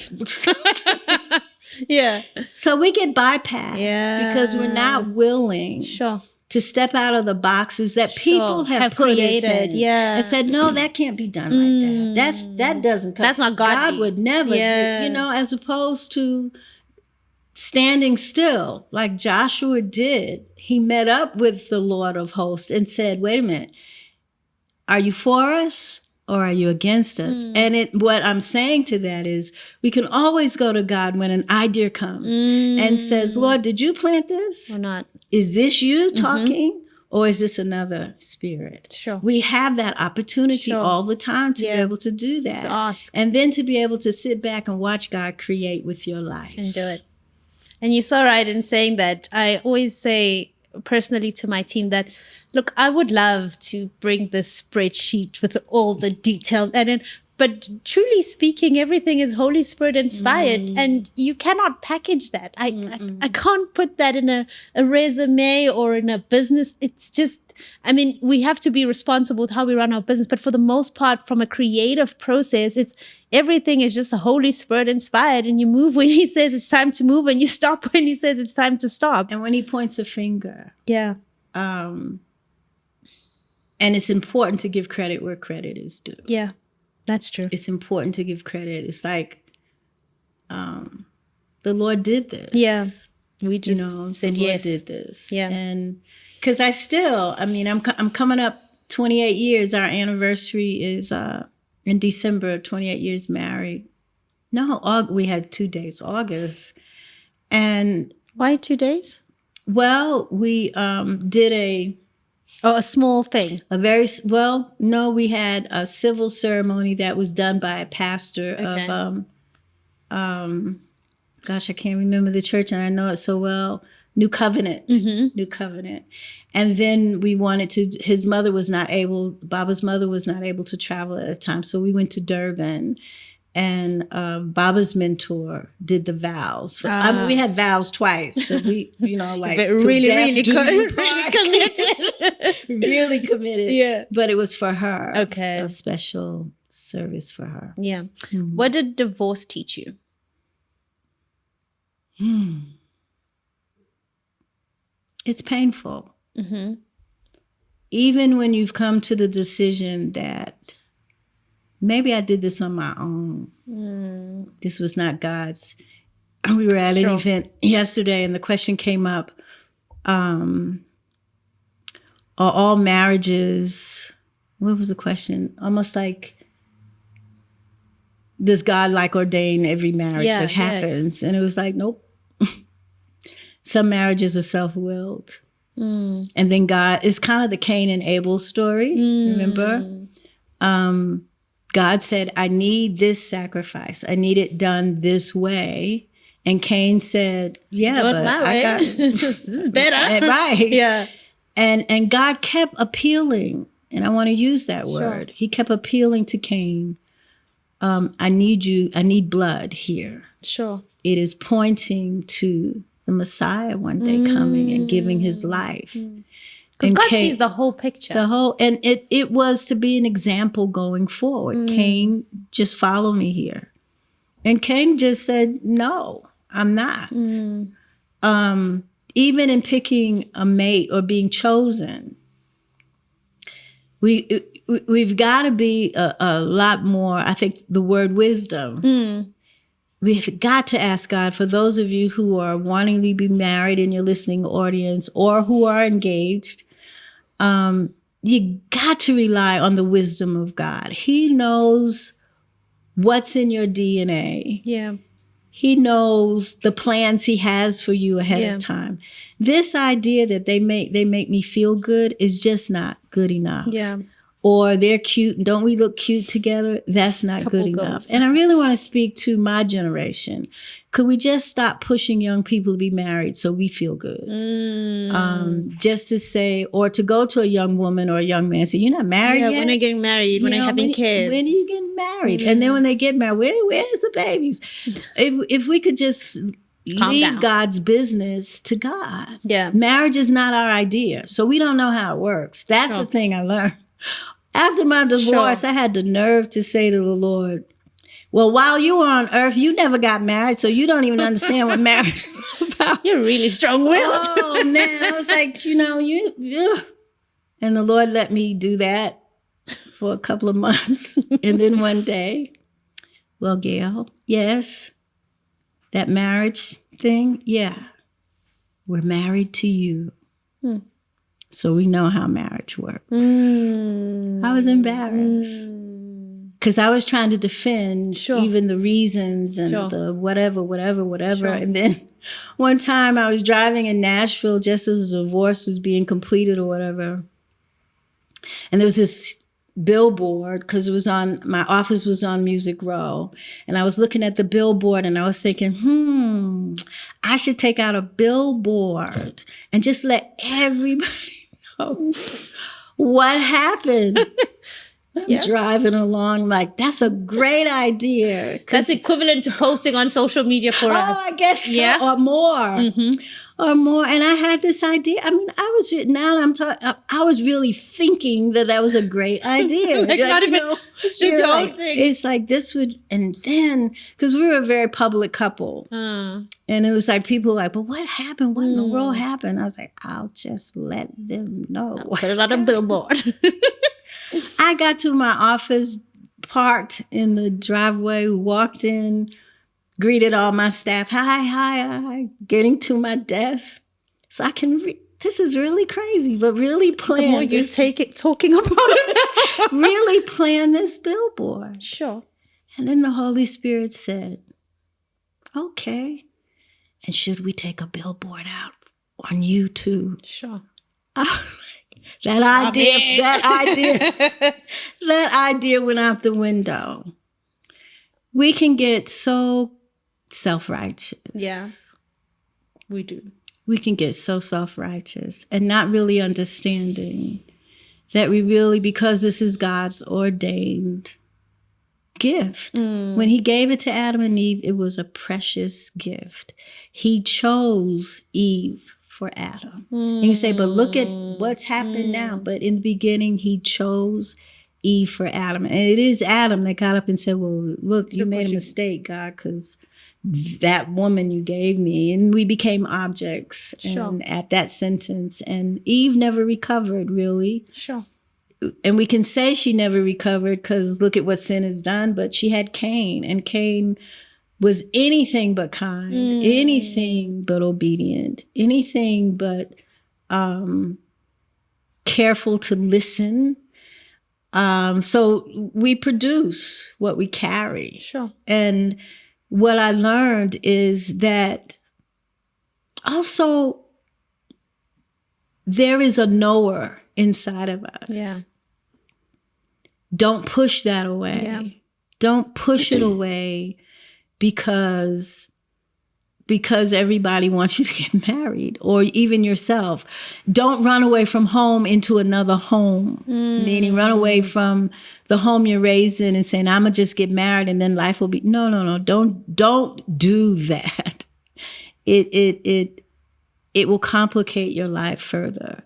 Yeah. So we get bypassed because we're not willing to step out of the boxes that people have put created and said, no, that can't be done like that. That doesn't come. That's not God. God would never do, you know, as opposed to standing still like Joshua did. He met up with the Lord of hosts and said, wait a minute, are you for us? Or are you against us? And what I'm saying to that is we can always go to God when an idea comes and says, Lord, did you plant this? Or not? Is this you talking? Or is this another spirit? Sure. We have that opportunity all the time to be able to do that. To ask. And then to be able to sit back and watch God create with your life. And do it. And you're so right in saying that. I always say personally to my team that, look, I would love to bring this spreadsheet with all the details but truly speaking, everything is Holy Spirit inspired and you cannot package that. I can't put that in a resume or in a business. It's just, I mean, we have to be responsible with how we run our business, but for the most part, from a creative process, everything is just a Holy Spirit inspired, and you move when he says it's time to move and you stop when he says it's time to stop. And when he points a finger. Yeah. And it's important to give credit where credit is due. Yeah, that's true. It's important to give credit. It's like, the Lord did this. Yeah. We just said yes. The Lord did this. Yeah. And because I'm coming up 28 years. Our anniversary is in December, 28 years married. No, we had 2 days, August. And why 2 days? Well, we did a small thing. We had a civil ceremony that was done by a pastor of, I can't remember the church and I know it so well. New Covenant. New Covenant. And then we wanted to, Baba's mother was not able to travel at the time. So we went to Durban. And Baba's mentor did the vows. We had vows twice. So we, really committed. Really committed. Yeah. But it was for her. Okay. A special service for her. Yeah. Mm-hmm. What did divorce teach you? It's painful. Mm-hmm. Even when you've come to the decision that maybe I did this on my own. This was not God's. We were at an event yesterday and the question came up, are all marriages, what was the question? Almost like, does God ordain every marriage that happens? And it was like, nope. Some marriages are self-willed. And then God, it's kind of the Cain and Abel story, remember? God said, I need this sacrifice. I need it done this way. And Cain said, yeah, Not but my I way. got This is better. right. Yeah. And God kept appealing, and I want to use that word. He kept appealing to Cain. I need blood here. Sure. It is pointing to the Messiah one day coming and giving his life. Because God sees the whole picture. And it was to be an example going forward. Cain, just follow me here. And Cain just said, no, I'm not. Even in picking a mate or being chosen, we've got to be a lot more, I think the word wisdom. We've got to ask God, for those of you who are wanting to be married in your listening audience or who are engaged, you got to rely on the wisdom of God. He knows what's in your DNA. Yeah. He knows the plans he has for you ahead of time. This idea that they make me feel good is just not good enough. Yeah. Or they're cute and don't we look cute together? That's not good enough. And I really want to speak to my generation. Could we just stop pushing young people to be married so we feel good? Just to say, or to go to a young woman or a young man and say, you're not married yet? When are you getting married? When are you having kids? When are you getting married? And then when they get married, where's the babies? If we could just leave God's business to God. Yeah. Marriage is not our idea. So we don't know how it works. That's the thing I learned. After my divorce, I had the nerve to say to the Lord, well, while you were on earth, you never got married, so you don't even understand what marriage is about. You're really strong-willed. Oh, man. I was like, And the Lord let me do that for a couple of months. And then one day, well, Gail, yes, that marriage thing, yeah, we're married to you. So we know how marriage works. I was embarrassed because I was trying to defend even the reasons and the whatever. And then one time I was driving in Nashville just as the divorce was being completed or whatever. And there was this billboard because my office was on Music Row. And I was looking at the billboard and I was thinking, I should take out a billboard and just let everybody what happened. I'm driving along like, that's a great idea. That's equivalent to posting on social media for us. I guess so, or more. Or more. And I had this idea. I mean, I was really thinking that was a great idea. Like not even, just the whole thing. It's like this would, and then, because we were a very public couple. And it was like, people were like, but what happened? What in the world happened? I was like, I'll just let them know. Put it on a billboard. I got to my office, parked in the driveway, walked in, greeted all my staff. Hi. Getting to my desk. So I can this is really crazy, but really plan. The more you talking about it. Really plan this billboard. Sure. And then the Holy Spirit said, okay. And should we take a billboard out on YouTube? Sure. That idea went out the window. We can get so self-righteous. Yeah, we do. We can get so self-righteous and not really understanding that we really, because this is God's ordained gift. When he gave it to Adam and Eve, it was a precious gift. He chose Eve for Adam. And you say, but look at what's happened now. But in the beginning, he chose Eve for Adam. And it is Adam that got up and said, well, look, you made a mistake, God, because that woman you gave me. And we became objects and at that sentence. And Eve never recovered, really. Sure. And we can say she never recovered because look at what sin has done. But she had Cain, and Cain was anything but kind, anything but obedient, anything but careful to listen. So we produce what we carry. Sure. And what I learned is that also there is a knower inside of us. Yeah. Don't push that away. Yeah. Don't push it away because everybody wants you to get married, or even yourself. Don't run away from home into another home, meaning run away from the home you're raised in and saying, I'm going to just get married and then life will be. No. Don't do that. It will complicate your life further.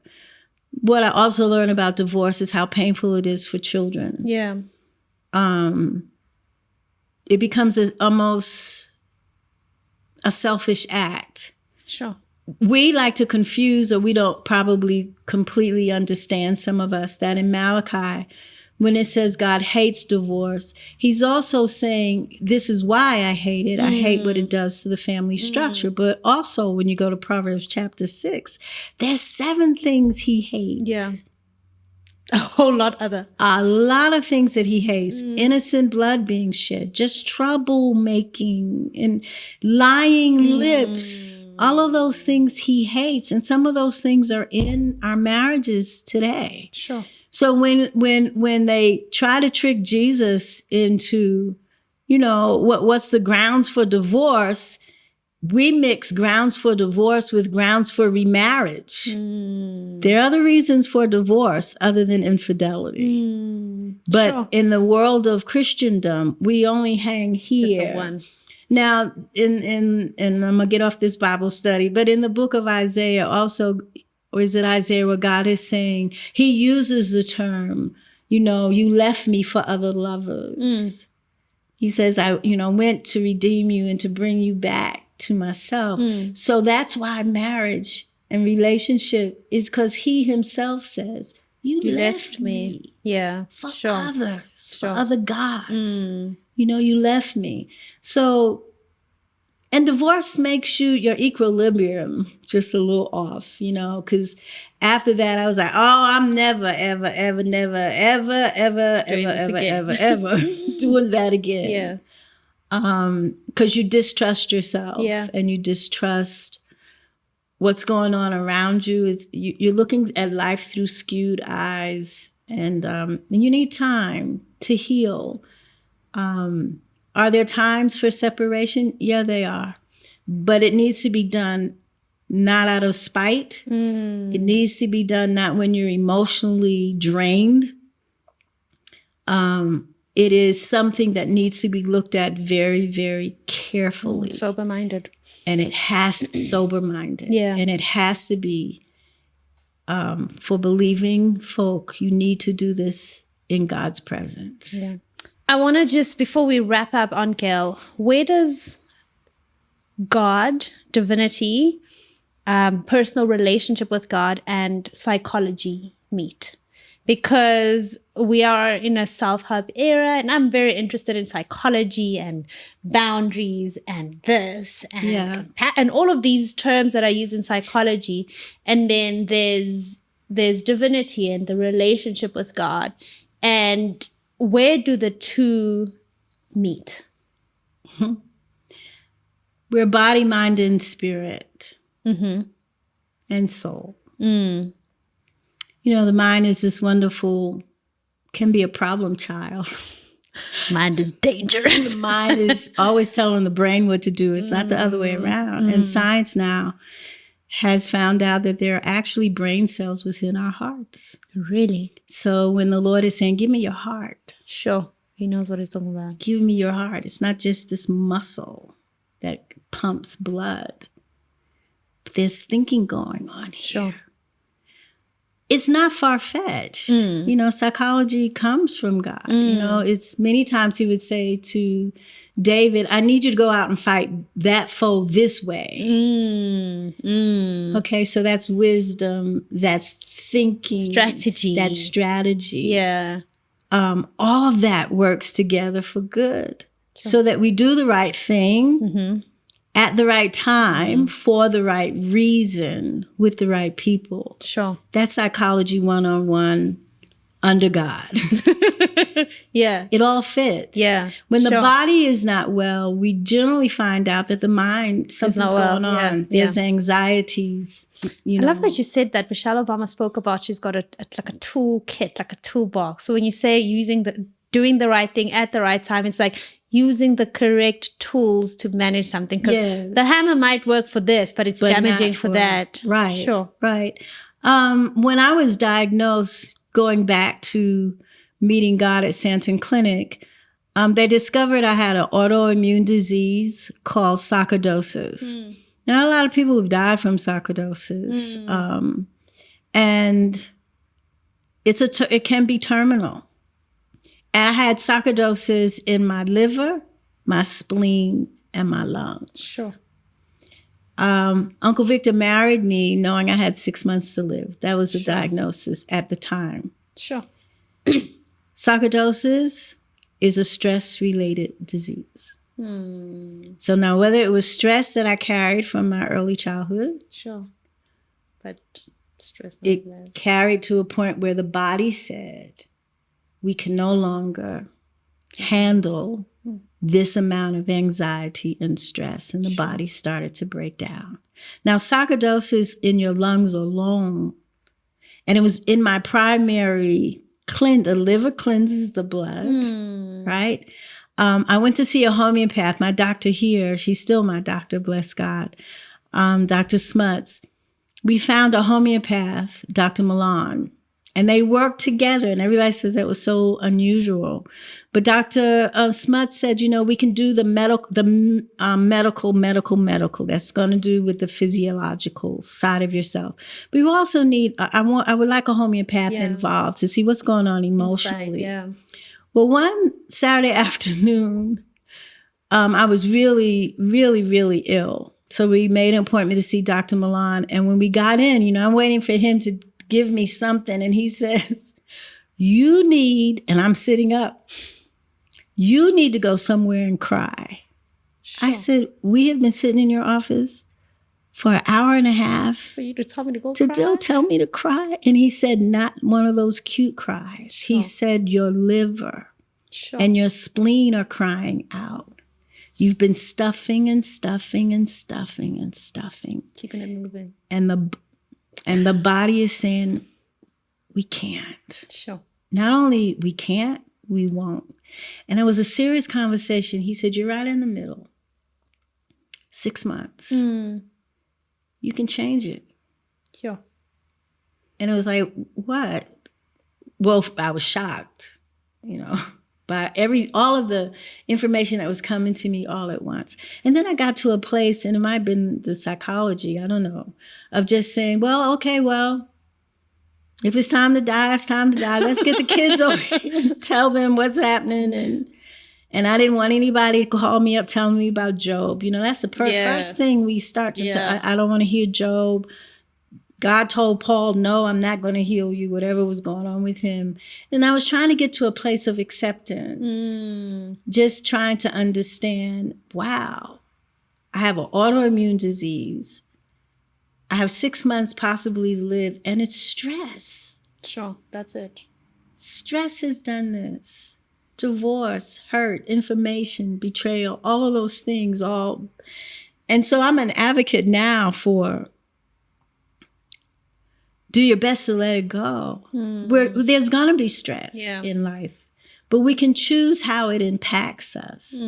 What I also learned about divorce is how painful it is for children. Yeah. It becomes almost a selfish act. Sure. We like to confuse, or we don't probably completely understand, some of us, that in Malachi, when it says God hates divorce, he's also saying, this is why I hate it. I hate what it does to the family structure. But also, when you go to Proverbs chapter 6, there's 7 things he hates. Yeah. A whole lot other. A lot of things that he hates. Innocent blood being shed, just troublemaking and lying lips. All of those things he hates. And some of those things are in our marriages today. Sure. So when they try to trick Jesus into, what's the grounds for divorce, we mix grounds for divorce with grounds for remarriage. There are other reasons for divorce other than infidelity. But in the world of Christendom, we only hang here. Just the one. Now, in I'm going to get off this Bible study, but in the book of Isaiah also, or is it Isaiah, where God is saying, he uses the term, you left me for other lovers. He says, I went to redeem you and to bring you back to myself. So that's why marriage and relationship is, because he himself says, you left me. Yeah. For others, for other gods. You left me. So, and divorce makes your equilibrium just a little off, because after that I was like, oh, I'm never, ever, ever, never, ever, ever, ever, ever, ever, ever doing that again. Yeah. Because you distrust yourself, and you distrust what's going on around you. You're looking at life through skewed eyes, and you need time to heal. Are there times for separation? Yeah, they are. But it needs to be done not out of spite. It needs to be done not when you're emotionally drained. It is something that needs to be looked at very, very carefully. Sober-minded. And it has sober-minded. Yeah. And it has to be for believing folk. You need to do this in God's presence. Yeah. I want to just, before we wrap up, Aunt Gail, where does God, divinity, personal relationship with God, and psychology meet? Because we are in a self-help era, and I'm very interested in psychology and boundaries and this and and all of these terms that are used in psychology. And then there's divinity and the relationship with God. And where do the two meet? We're body, mind, and spirit, and soul. The mind is this wonderful, can be a problem child. Mind is dangerous. The mind is always telling the brain what to do. It's not the other way around. And science now has found out that there are actually brain cells within our hearts. Really? So when the Lord is saying, give me your heart. Sure. He knows what he's talking about. Give me your heart. It's not just this muscle that pumps blood. But there's thinking going on here. Sure. It's not far-fetched. Psychology comes from God. It's many times he would say to David, I need you to go out and fight that foe this way. Okay, so that's wisdom, that's thinking. Strategy. That's strategy. Yeah. All of that works together for good. Sure. So that we do the right thing at the right time for the right reason with the right people. Sure. That's psychology 101 under God. Yeah. It all fits. Yeah. When the body is not well, we generally find out that the mind, something's going on. Yeah. There's anxieties. I love that you said that. Michelle Obama spoke about she's got like a toolkit, like a toolbox. So when you say doing the right thing at the right time, it's like using the correct tools to manage something. Because the hammer might work for this, but it's damaging for that. Right. Sure. Right. When I was diagnosed, going back to meeting God at Santon Clinic, they discovered I had an autoimmune disease called sarcoidosis. Now, a lot of people have died from sarcoidosis, and it can be terminal. And I had sarcoidosis in my liver, my spleen, and my lungs. Sure. Uncle Victor married me knowing I had 6 months to live. That was the diagnosis at the time. Sure. Sarcoidosis is a stress-related disease. So now whether it was stress that I carried from my early childhood. Sure. But stress. It carried to a point where the body said, we can no longer handle this amount of anxiety and stress. And the body started to break down. Now, sarcoidosis in your lungs alone, and it was in my primary the liver cleanses the blood, right? I went to see a homeopath, my doctor here. She's still my doctor, bless God, Dr. Smuts. We found a homeopath, Dr. Milan, and they worked together. And everybody says that was so unusual. But Dr. Smuts said, we can do the medical. That's going to do with the physiological side of yourself. But we also need, I would like a homeopath involved to see what's going on emotionally. Inside, Well, one Saturday afternoon, I was really, really, really ill. So we made an appointment to see Dr. Milan. And when we got in, I'm waiting for him to give me something. And he says, you need, and I'm sitting up, you need to go somewhere and cry. Sure. I said, we have been sitting in your office for an hour and a half. For you to tell me to go cry? Tell me to cry. And he said, not one of those cute cries. Sure. He said, your liver and your spleen are crying out. You've been stuffing and stuffing and stuffing and stuffing. Keeping it moving. And the body is saying, we can't. Sure. Not only we can't, we won't. And it was a serious conversation. He said, you're right in the middle. 6 months. You can change it. Sure. And it was like, what? Well, I was shocked, by all of the information that was coming to me all at once. And then I got to a place, and it might have been the psychology, I don't know, of just saying, if it's time to die, it's time to die. Let's get the kids over here and tell them what's happening. And I didn't want anybody to call me up telling me about Job. That's the first thing we start to say. I don't want to hear Job. God told Paul, no, I'm not going to heal you, whatever was going on with him. And I was trying to get to a place of acceptance, just trying to understand, wow, I have an autoimmune disease. I have 6 months possibly to live, and it's stress. Sure, that's it. Stress has done this. Divorce, hurt, information, betrayal, all of those things. And so I'm an advocate now for do your best to let it go. There's going to be stress in life, but we can choose how it impacts us.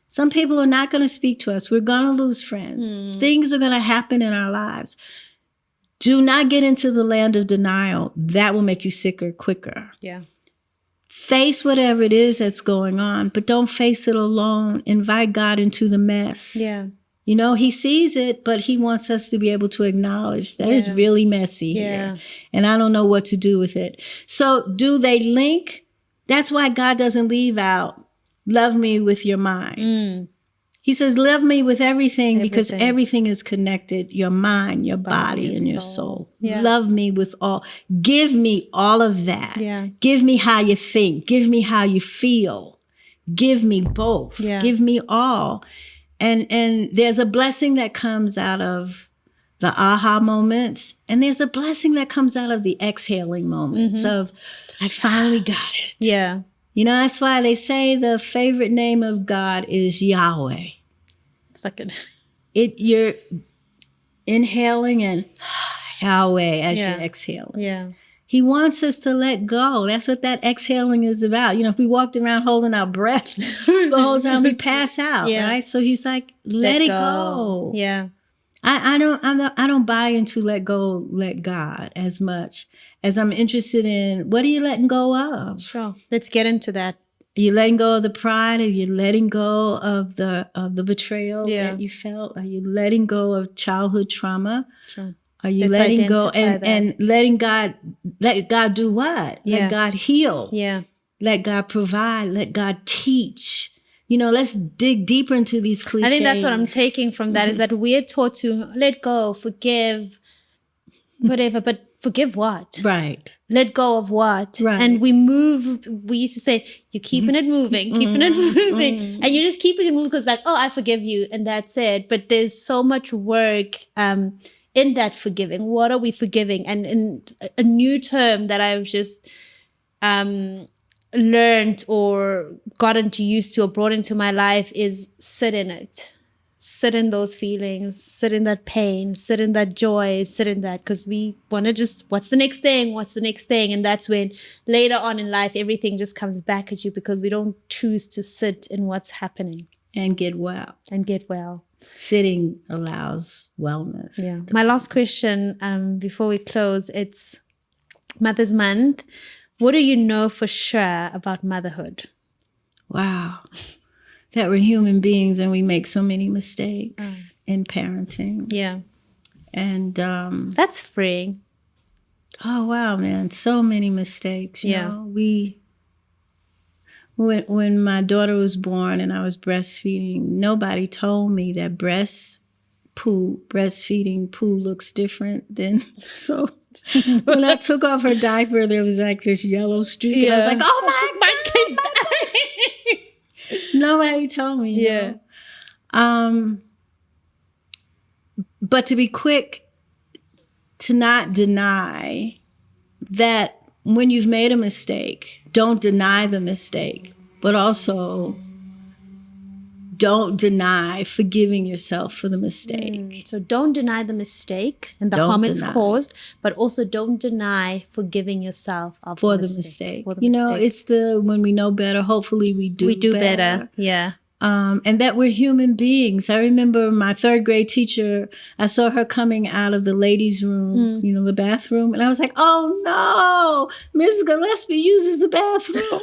Some people are not going to speak to us. We're going to lose friends. Things are going to happen in our lives. Do not get into the land of denial. That will make you sicker quicker. Yeah. Face whatever it is that's going on, but don't face it alone. Invite God into the mess. Yeah. He sees it, but he wants us to be able to acknowledge that it's really messy here. And I don't know what to do with it. So do they link? That's why God doesn't leave out, love me with your mind. He says, love me with everything because everything is connected. Your mind, your body and your soul. Yeah. Love me with all. Give me all of that. Yeah. Give me how you think. Give me how you feel. Give me both. Yeah. Give me all. And there's a blessing that comes out of the aha moments. And there's a blessing that comes out of the exhaling moments of, I finally got it. Yeah. You know, that's why they say the favorite name of God is Yahweh. It's like you're inhaling and Yahweh as you're exhaling. Yeah. He wants us to let go. That's what that exhaling is about. You know, if we walked around holding our breath the whole time, we pass out, right? So he's like, let it go. Yeah. I don't buy into let go, let God as much as I'm interested in what are you letting go of? Sure. Let's get into that. Are you letting go of the pride? Are you letting go of the betrayal Yeah. that you felt? Are you letting go of childhood trauma? Sure. Are you letting go and letting God, let God do what? Yeah. Let God heal. Yeah. Let God provide. Let God teach. You know, let's dig deeper into these cliches. I think that's what I'm taking from that is that we're taught to let go, forgive, whatever, but forgive what? Right. Let go of what? Right. And we used to say, you're keeping it moving, keeping it moving. And you're just keeping it moving because like, oh, I forgive you and that's it. But there's so much work in that forgiving. What are we forgiving? And in a new term that I've just learned or gotten used to or brought into my life is sit in it. Sit in those feelings, sit in that pain, sit in that joy, sit in that, because we want to just, what's the next thing? What's the next thing? And that's when later on in life, everything just comes back at you because we don't choose to sit in what's happening. And get well. Sitting allows wellness. Yeah. My last question before we close, it's Mother's Month. What do you know for sure about motherhood? Wow. That we're human beings and we make so many mistakes in parenting. Yeah. And that's freeing. Oh wow, man. So many mistakes. You know? When my daughter was born and I was breastfeeding, nobody told me that breastfeeding poo looks different than so. When I took off her diaper, there was like this yellow streak. And I was like, oh my kid's dying. Nobody told me. You know? But to be quick to not deny that when you've made a mistake, don't deny the mistake, but also don't deny forgiving yourself for the mistake. So don't deny the mistake and the harm it's caused, but also don't deny forgiving yourself for the mistake. You know, it's when we know better, hopefully we do better. Yeah. And that we're human beings. I remember my third grade teacher, I saw her coming out of the ladies' room, you know, the bathroom. And I was like, oh no, Ms. Gillespie uses the bathroom.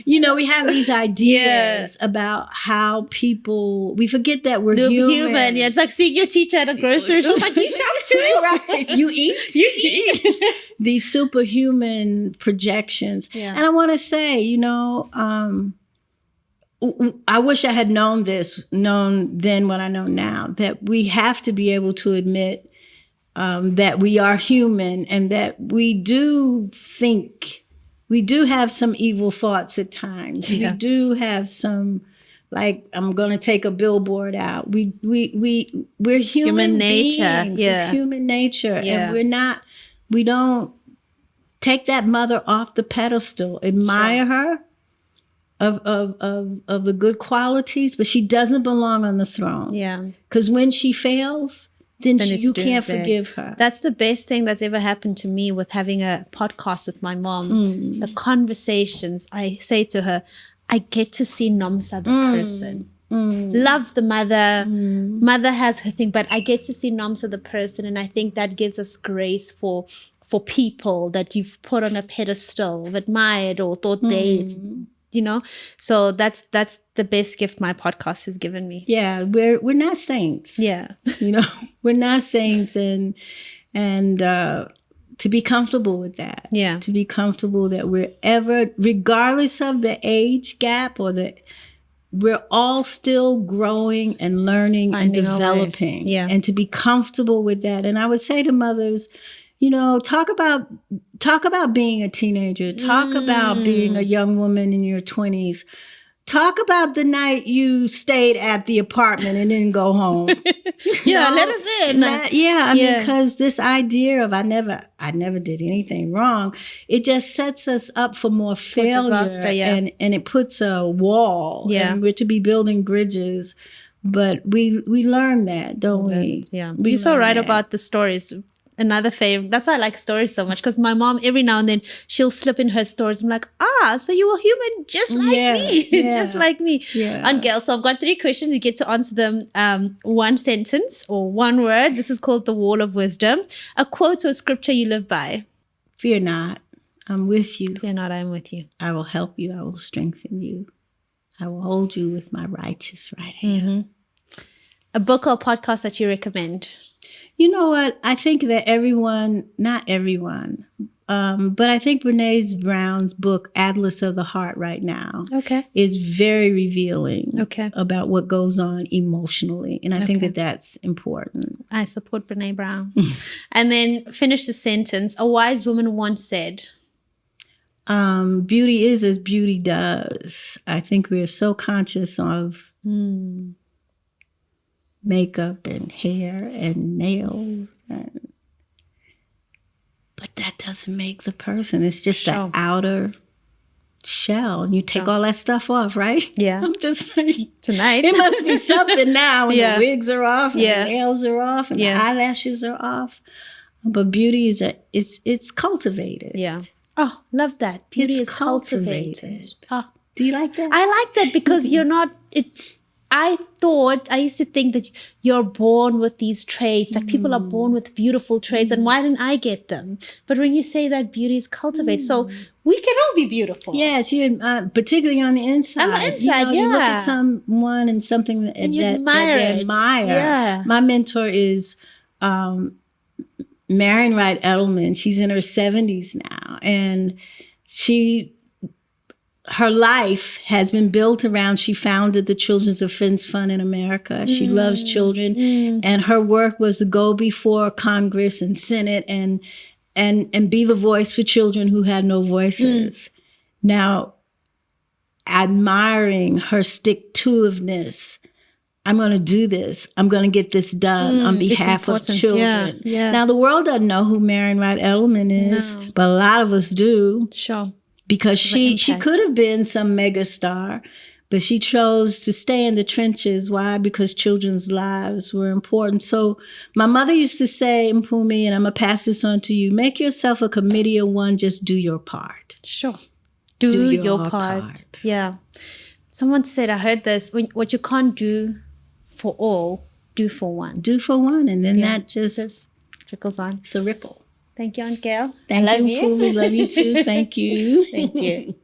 You know, we have these ideas about how people, we forget that we're human. Yeah, it's like seeing your teacher at a grocery store. It's like, you shop too. Right. You eat. You eat. These superhuman projections. Yeah. And I want to say, you know, I wish I had known then what I know now, that we have to be able to admit that we are human and that we do think, we do have some evil thoughts at times. Yeah. We do have some, like, I'm going to take a billboard out. We're human nature. Beings. Yeah. It's human nature. Yeah. And we don't take that mother off the pedestal, admire her. Of the good qualities, but she doesn't belong on the throne. Yeah. Because when she fails, then you can't forgive her. That's the best thing that's ever happened to me with having a podcast with my mom. The conversations, I say to her, I get to see Nomsa the person. Love the mother. Mother has her thing, but I get to see Nomsa the person, and I think that gives us grace for people that you've put on a pedestal, admired or thought you know, so that's the best gift my podcast has given me. Yeah, we're not saints. Yeah, you know, we're not saints, and to be comfortable with that. Yeah, to be comfortable that regardless of the age gap we're all still growing and learning and developing. Yeah, and to be comfortable with that. And I would say to mothers, you know, talk about being a teenager. Talk about being a young woman in your 20s. talk about the night you stayed at the apartment and didn't go home. Let us in. I mean, because this idea of I never did anything wrong, it just sets us up for more failure, disaster, and it puts a wall. And we're to be building bridges, but we learn that, don't we? Yeah, you're so right about the stories. Another favorite. That's why I like stories so much, because my mom, every now and then, she'll slip in her stories. I'm like, so you were human just like me. Just like me. Yeah. Aunt Gail, so I've got 3 questions. You get to answer them one sentence or one word. This is called the Wall of Wisdom. A quote or scripture you live by. Fear not, I'm with you. Fear not, I'm with you. I will help you. I will strengthen you. I will hold you with my righteous right hand. A book or podcast that you recommend. You know what? I think that not everyone, but I think Brene Brown's book, Atlas of the Heart, right now, is very revealing about what goes on emotionally. And I think that that's important. I support Brene Brown. And then finish the sentence. A wise woman once said, beauty is as beauty does. I think we're so conscious of makeup and hair and nails, but that doesn't make the person. It's just the outer shell, and you take all that stuff off, right? Yeah. I'm just saying, tonight it must be something now when the wigs are off and the Yeah. nails are off and the eyelashes are off. But beauty is it's cultivated. Yeah. Oh, love that. Beauty is cultivated. Oh. Do you like that? I like that, because you're not I used to think that you're born with these traits, like people are born with beautiful traits, and why didn't I get them? But when you say that beauty is cultivated, so we can all be beautiful. Yes, particularly on the inside. On the inside, you look at someone and something that they admire. Yeah. My mentor is Marian Wright Edelman. She's in her 70s now, and her life has been built around, she founded the Children's Defense Fund in America. She loves children, and her work was to go before Congress and Senate and be the voice for children who had no voices. Now, admiring her stick-to-itiveness, I'm going to do this. I'm going to get this done on behalf of children. Yeah. Now, the world doesn't know who Marian Wright Edelman is, but a lot of us do. Sure. Because she could have been some mega star, but she chose to stay in the trenches. Why? Because children's lives were important. So my mother used to say, Mpumi, and I'm going to pass this on to you, make yourself a committee of one, just do your part. Sure. Do your part. Yeah. Someone said, I heard this, what you can't do for all, do for one. Do for one, and then that just trickles on. It's a ripple. Thank you, Aunt Gail. Thank you, Mpumi. Love you too. Thank you. Thank you.